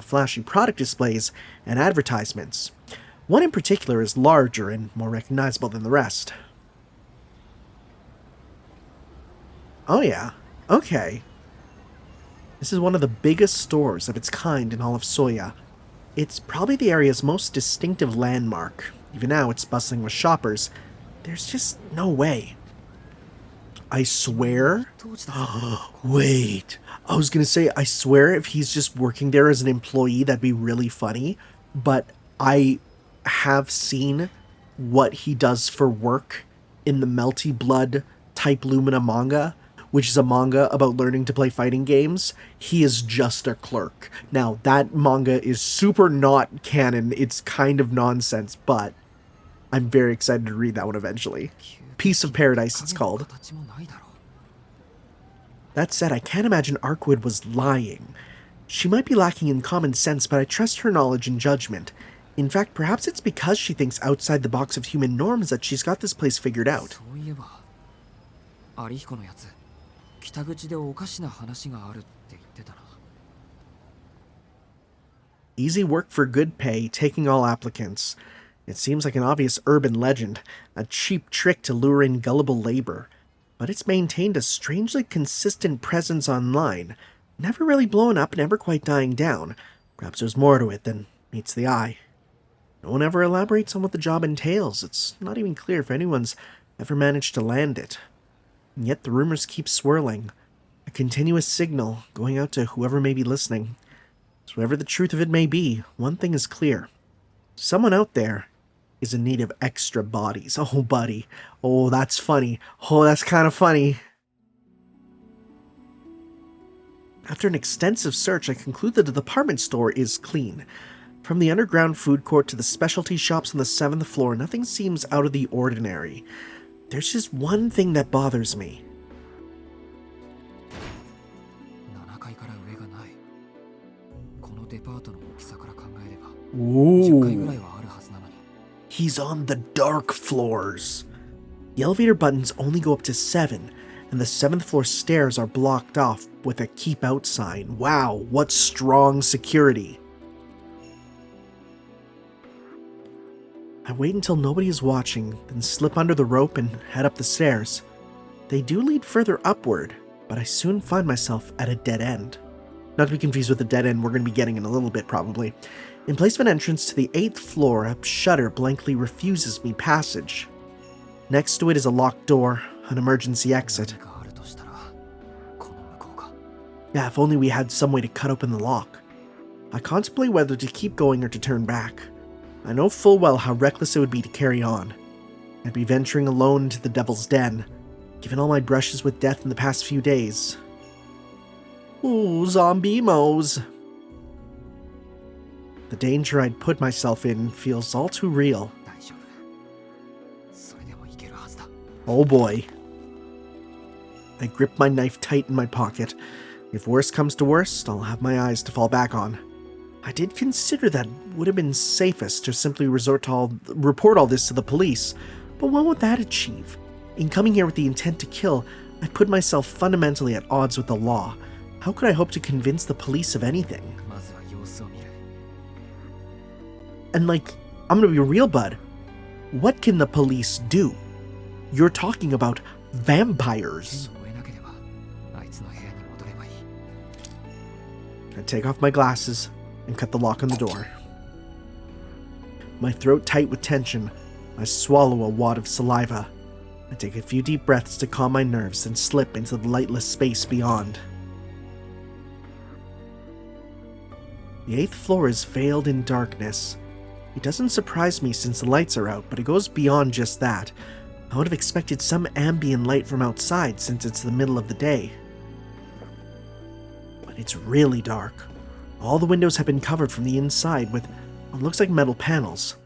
flashy product displays and advertisements. One in particular is larger and more recognizable than the rest. Oh yeah, okay. This is one of the biggest stores of its kind in all of Soya. It's probably the area's most distinctive landmark. Even now, it's bustling with shoppers. There's just no way. I swear... Wait. I was gonna say, I swear if he's just working there as an employee, that'd be really funny. But I have seen what he does for work in the Melty Blood Type Lumina manga, which is a manga about learning to play fighting games. He is just a clerk. Now, that manga is super not canon. It's kind of nonsense, but I'm very excited to read that one eventually. Piece of Paradise, it's called. That said, I can't imagine Arcueid was lying. She might be lacking in common sense, but I trust her knowledge and judgment. In fact, perhaps it's because she thinks outside the box of human norms that she's got this place figured out. Easy work for good pay, taking all applicants. It seems like an obvious urban legend, a cheap trick to lure in gullible labor. But it's maintained a strangely consistent presence online, never really blown up, never quite dying down. Perhaps there's more to it than meets the eye. No one ever elaborates on what the job entails. It's not even clear if anyone's ever managed to land it. And yet the rumors keep swirling, a continuous signal going out to whoever may be listening. So whatever the truth of it may be, one thing is clear. Someone out there is in need of extra bodies. Oh, buddy. Oh, that's funny. Oh, that's kind of funny. After an extensive search, I conclude that the department store is clean. From the underground food court to the specialty shops on the 7th floor, nothing seems out of the ordinary. There's just one thing that bothers me. Ooh. He's on the dark floors. The elevator buttons only go up to 7, and the 7th floor stairs are blocked off with a keep out sign. Wow, what strong security. I wait until nobody is watching, then slip under the rope and head up the stairs. They do lead further upward, but I soon find myself at a dead end. Not to be confused with the dead end we're going to be getting in a little bit, probably. In place of an entrance to the 8th floor, a shutter blankly refuses me passage. Next to it is a locked door, an emergency exit. Yeah, if only we had some way to cut open the lock. I contemplate whether to keep going or to turn back. I know full well how reckless it would be to carry on. I'd be venturing alone into the devil's den, given all my brushes with death in the past few days. Ooh, zombie-mos. The danger I'd put myself in feels all too real. Oh boy. I grip my knife tight in my pocket. If worst comes to worst, I'll have my eyes to fall back on. I did consider that it would have been safest to simply report all this to the police, but what would that achieve? In coming here with the intent to kill, I put myself fundamentally at odds with the law. How could I hope to convince the police of anything? And I'm gonna be real, bud. What can the police do? You're talking about vampires. I take off my glasses and cut the lock on the door. My throat tight with tension, I swallow a wad of saliva. I take a few deep breaths to calm my nerves and slip into the lightless space beyond. The 8th floor is veiled in darkness. It doesn't surprise me since the lights are out, but it goes beyond just that. I would have expected some ambient light from outside since it's the middle of the day. But it's really dark. All the windows have been covered from the inside with what looks like metal panels.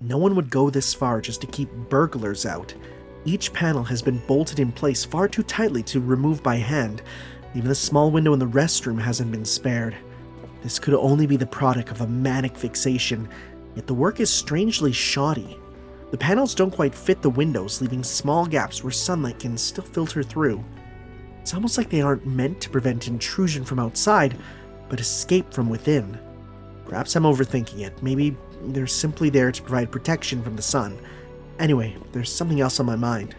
No one would go this far just to keep burglars out. Each panel has been bolted in place far too tightly to remove by hand. Even the small window in the restroom hasn't been spared. This could only be the product of a manic fixation, yet the work is strangely shoddy. The panels don't quite fit the windows, leaving small gaps where sunlight can still filter through. It's almost like they aren't meant to prevent intrusion from outside, but escape from within. Perhaps I'm overthinking it. Maybe they're simply there to provide protection from the sun. Anyway, there's something else on my mind.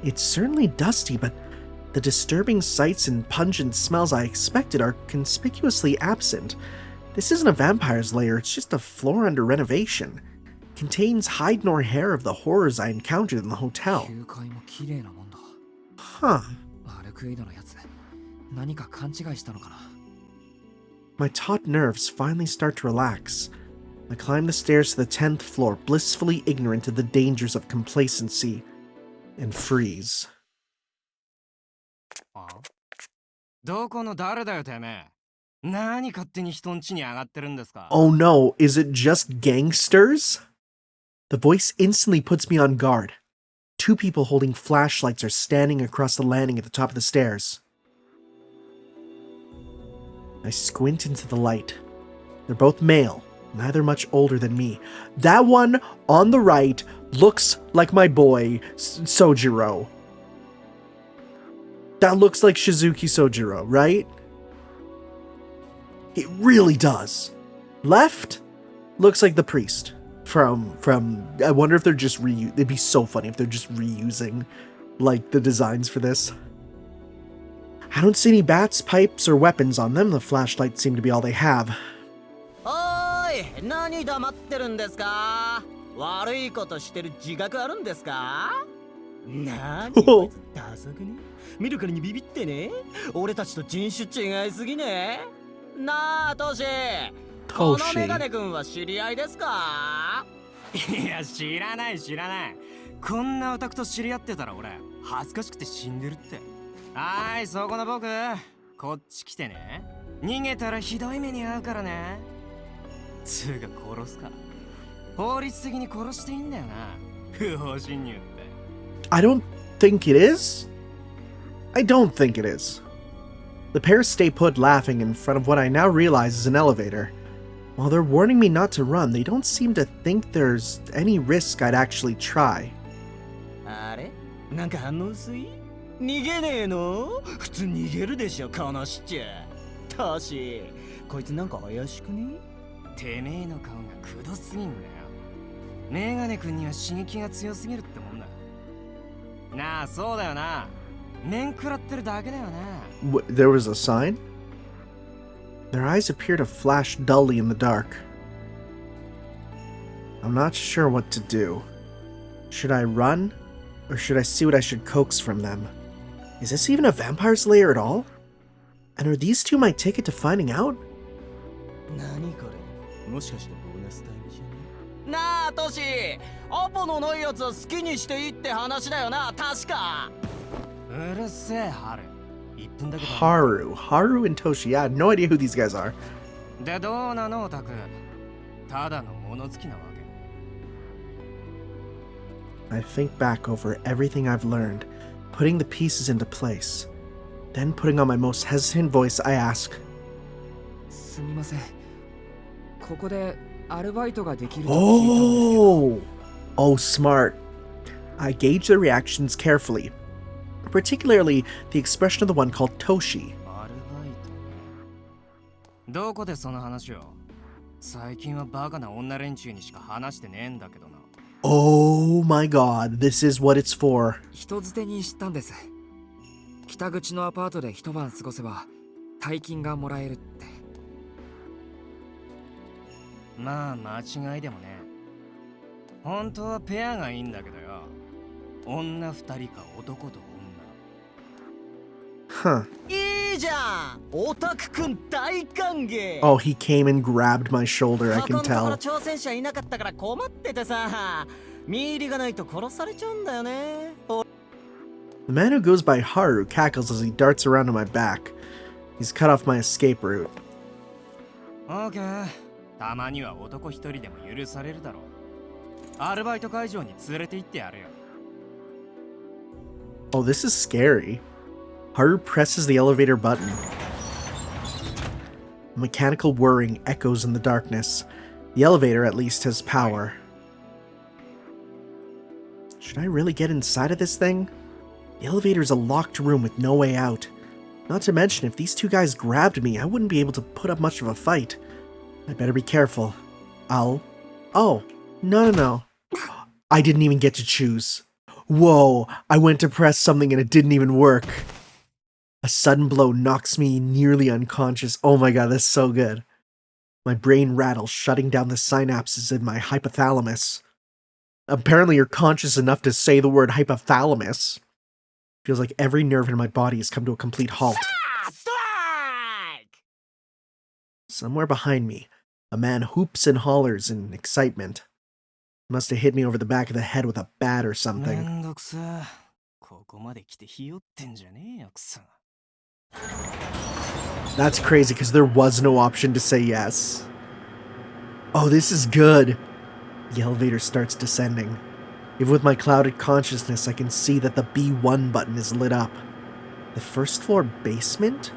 It's certainly dusty, but the disturbing sights and pungent smells I expected are conspicuously absent. This isn't a vampire's lair, it's just a floor under renovation. It contains hide nor hair of the horrors I encountered in the hotel. Huh. My taut nerves finally start to relax. I climb the stairs to the 10th floor, blissfully ignorant of the dangers of complacency, and freeze. Oh no, is it just gangsters? The voice instantly puts me on guard. 2 people holding flashlights are standing across the landing at the top of the stairs. I squint into the light. They're both male, neither much older than me. That one on the right looks like my boy, Sojiro. That looks like Shizuki Sojiro, right? It really does. Left looks like the priest from I wonder if they're just it'd be so funny if they're just reusing the designs for this. I don't see any bats, pipes, or weapons on them. The flashlights seem to be all they have. Oi! Nani damatteるんですか? 悪いことしてる自覚あるんですか? なにこいつダサくね? 見るからにビビってね? 俺たちと人種違いすぎね? なあ、トシ。このメガネ君は知り合いですか? いや、知らない。こんなオタクと知り合ってたら俺恥ずかしくて死んでるって。はい、そこの僕、こっち来てね。逃げたらひどい目に遭うからね。つうか殺すか。法律的に殺していいんだよな。不法侵入って。I don't think it is. The pair stay put laughing in front of what I now realize is an elevator. While they're warning me not to run, they don't seem to think there's any risk I'd actually try. あれ? なんか反応薄い? 逃げねえの? 普通逃げるでしょ、このシチュ。トシ、こいつなんか怪しくね? てめえの顔がくどすぎんだよ。メガネ君には刺激が強すぎるってもんだ。なあ、そうだよな。面食らってるだけだよな。There was a sign? Their eyes appear to flash dully in the dark. I'm not sure what to do. Should I run? Or should I see what I should coax from them? Is this even a vampire's lair at all? And are these two my ticket to finding out? 何これもしかしてボーナスタイムじゃねなあトシアポのないやつは好きにしていいって話だよな確かうるせえハル1分だけ Haru and Toshi. Yeah, I had no idea who these guys are. でどうなのオタクただの物好きなわけ I think back over everything I've learned, putting the pieces into place. Then putting on my most hesitant voice, I ask, すみませんここでアルバイトができると聞いたんですけど Oh, smart. I gauge their reactions carefully, particularly the expression of the one called Toshi. アルバイトねどこでその話を最近はバカな女連中にしか話してねえんだけどな Oh my god, this is what it's for. 人づてに知ったんです北口のアパートで一晩過ごせば大金がもらえるってまあ間違いでもね本当はペアがいいんだけどよ女二人か男と Huh. いいじゃんオタクくん大歓迎 Oh, he came and grabbed my shoulder, I こ can のところ tell. 挑戦者いなかったから困っててさ見入りがないと殺されちゃうんだよね The man who goes by Haru cackles as he darts around on my back. He's cut off my escape route. オーケーたまには男一人でも許されるだろうアルバイト会場に連れて行ってやるよ Oh, this is scary. Haru presses the elevator button. A mechanical whirring echoes in the darkness. The elevator, at least, has power. Should I really get inside of this thing? The elevator is a locked room with no way out. Not to mention, if these two guys grabbed me, I wouldn't be able to put up much of a fight. I better be careful. Oh, no. I didn't even get to choose. Whoa, I went to press something and it didn't even work. A sudden blow knocks me nearly unconscious. Oh my god, that's so good. My brain rattles, shutting down the synapses in my hypothalamus. Apparently you're conscious enough to say the word hypothalamus. Feels like every nerve in my body has come to a complete halt. Strike! Somewhere behind me, a man hoops and hollers in excitement. Must have hit me over the back of the head with a bat or something. めんどくさここまで来てひよってんじゃねえよくさ That's crazy because there was no option to say yes. Oh, this is good. The elevator starts descending. Even with my clouded consciousness, I can see that the B1 button is lit up. The first floor basement?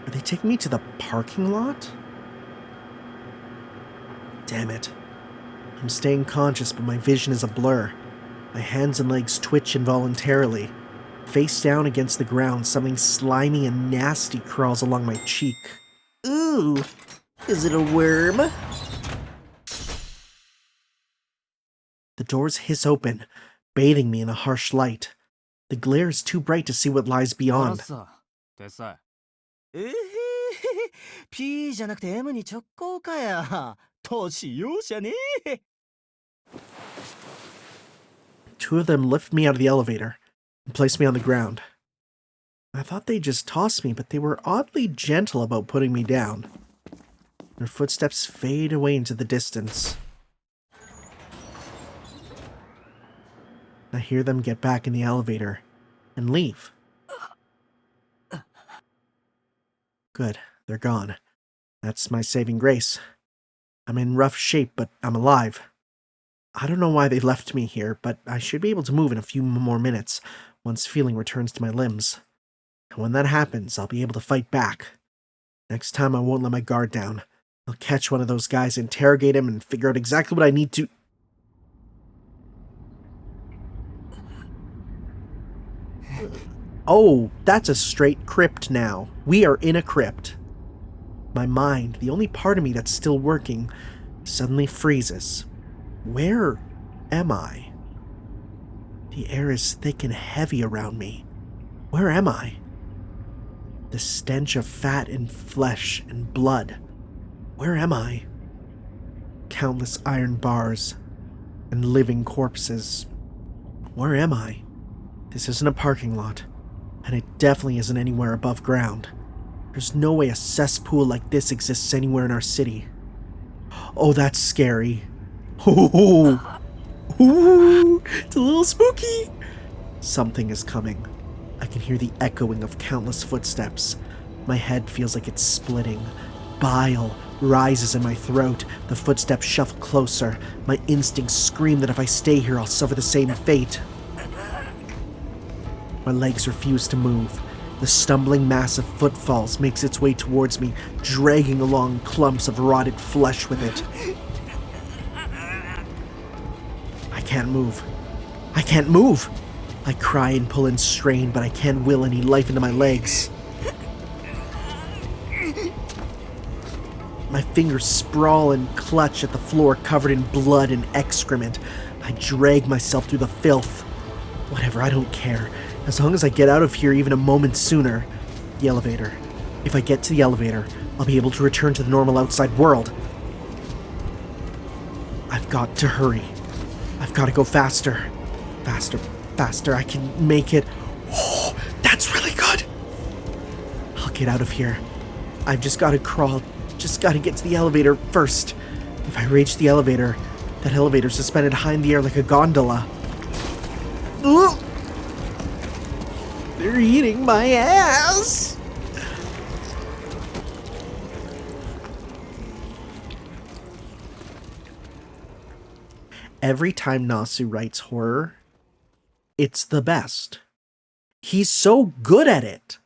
Are they taking me to the parking lot? Damn it. I'm staying conscious, but my vision is a blur. My hands and legs twitch involuntarily. Face down against the ground, something slimy and nasty crawls along my cheek. Ooh, is it a worm? The doors hiss open, bathing me in a harsh light. The glare is too bright to see what lies あら beyond. さでさP じゃなくて M に直行かや年容赦ねえ Two of them lift me out of the elevator and place me on the ground. I thought they'd just toss me, but they were oddly gentle about putting me down. Their footsteps fade away into the distance. I hear them get back in the elevator and leave. Good, they're gone. That's my saving grace. I'm in rough shape, but I'm alive. I don't know why they left me here, but I should be able to move in a few more minutes once feeling returns to my limbs. And when that happens, I'll be able to fight back. Next time I won't let my guard down. I'll catch one of those guys, interrogate him, and figure out exactly what I need to... Oh, that's a straight crypt now. We are in a crypt. My mind, the only part of me that's still working, suddenly freezes. Where am I? The air is thick and heavy around me. Where am I? The stench of fat and flesh and blood. Where am I? Countless iron bars and living corpses. Where am I? This isn't a parking lot, and it definitely isn't anywhere above ground. There's no way a cesspool like this exists anywhere in our city. Oh, that's scary. Ooh, ooh, it's a little spooky. Something is coming. I can hear the echoing of countless footsteps. My head feels like it's splitting. Bile rises in my throat. The footsteps shuffle closer. My instincts scream that if I stay here, I'll suffer the same fate. My legs refuse to move. The stumbling mass of footfalls makes its way towards me, dragging along clumps of rotted flesh with it. I can't move. I can't move! I cry and pull and strain, but I can't will any life into my legs. My fingers sprawl and clutch at the floor covered in blood and excrement. I drag myself through the filth. Whatever, I don't care. As long as I get out of here even a moment sooner. The elevator. If I get to the elevator, I'll be able to return to the normal outside world. I've got to hurry. I've got to go faster. Faster, faster, I can make it. Oh, that's really good! I'll get out of here. I've just got to crawl. Just got to get to the elevator first. If I reach the elevator, that elevator's suspended high in the air like a gondola. Ugh. They're eating my ass! Every time Nasu writes horror, it's the best. He's so good at it.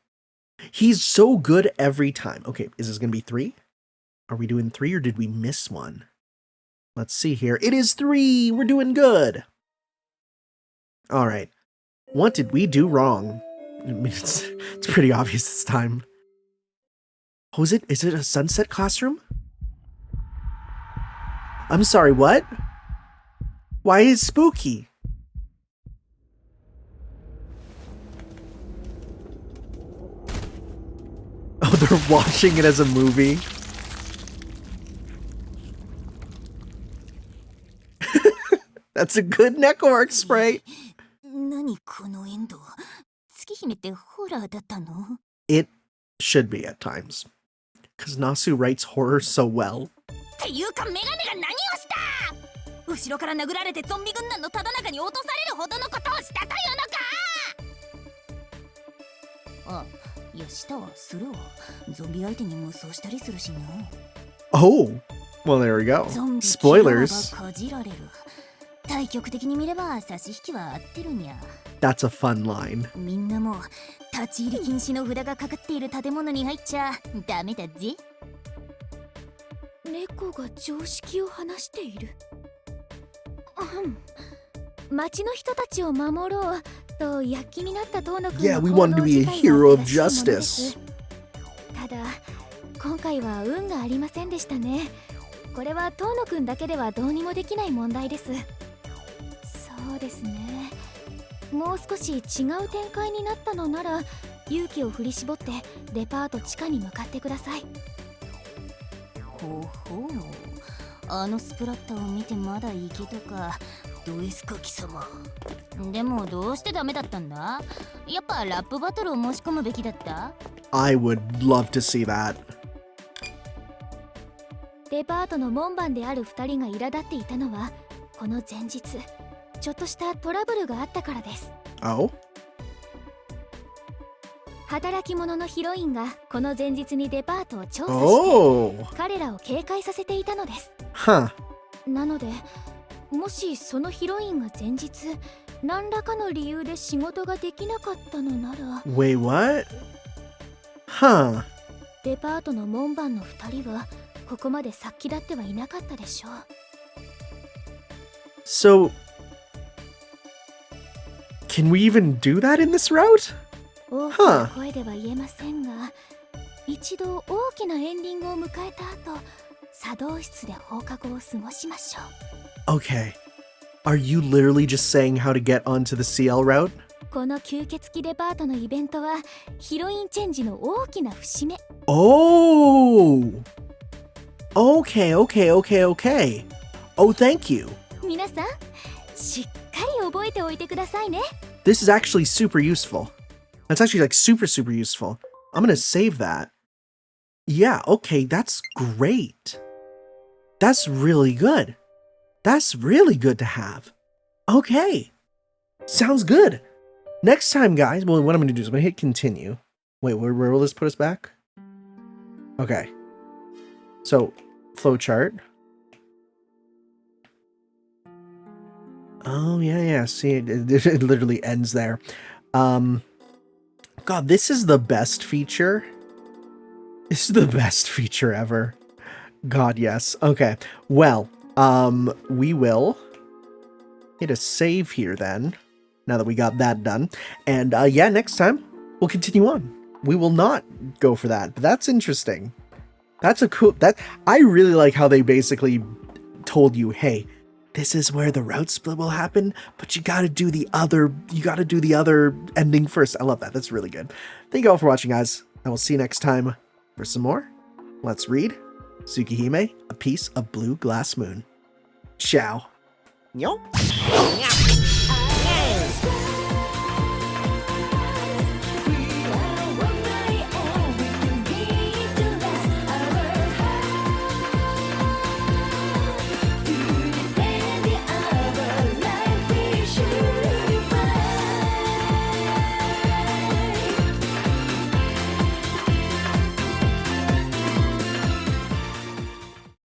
He's so good every time. Okay, is this going to be 3? Are we doing 3 or did we miss one? Let's see here. It is 3! We're doing good. All right. What did we do wrong? I mean, it's pretty obvious this time. Oh, is it a sunset classroom? I'm sorry, what? Why is it spooky? Oh, they're watching it as a movie. That's a good Neckwork spray. It should be at times. Because Nasu writes horror so well. Oh, well there we go. Spoilers. That's a fun line. みんなも立ち入り禁止の札がかかっている建物に入っちゃダメだぜ。猫が常識を話している。町の人たちを守ろうと躍起になった遠野くんの Yeah, we want to be a hero of justice. ただ今回は運がありませんでしたね。これは遠野くんだけではどうにもできない問題です。そうですね。もう少し違う展開になったのなら勇気を振り絞ってデパート地下に向かってください。ほほう、あのスプラッタを見てまだいけたか。どうですか貴様。でもどうしてダメだったんだ。やっぱラップバトルを申し込むべきだった。 I would love to see that. デパートの門番である2人が苛立っていたのはこの前日ちょっとしたトラブルがあったからです。Oh? 働き者のヒロインがこの前日にデパートを調査して、彼らを警戒させていたのです。Huh. なのでもしそのヒロインが前日何らかの理由で仕事ができなかったのなら Wait, what? Huh. デパートの門番の2人はここまで殺気立ってはいなかったでしょう。 So, can we even do that in this route? 大きな声では言えませんが、一度大きなエンディングを迎えた後、茶道室で放課後を過ごしましょう。 Okay. Are you literally just saying how to get onto the CL route? この吸血鬼デパートのイベントはヒロインチェンジの大きな節目。 Oh! Okay. Oh, thank you. 皆さん、しっかり覚えておいてくださいね。This is actually super useful. That's actually like super useful. I'm gonna save that. Yeah, okay, that's great. That's really good. That's really good to have. Okay. Sounds good. Next time, guys, well, what I'm gonna do is I'm gonna hit continue. Wait, where will this put us back? Okay. So, flowchart. Oh, yeah. See, it literally ends there. God, this is the best feature. This is the best feature ever. God, yes. Okay. Well, we will hit a save here then, now that we got that done. And, yeah, next time, we'll continue on. We will not go for that, but that's interesting. That's a cool, I really like how they basically told you, hey, this is where the route split will happen, but you gotta do the other ending first. I love that. That's really good. Thank you all for watching, guys. I will see you next time for some more. Let's read Tsukihime, A Piece of Blue Glass Moon. Ciao. Yo.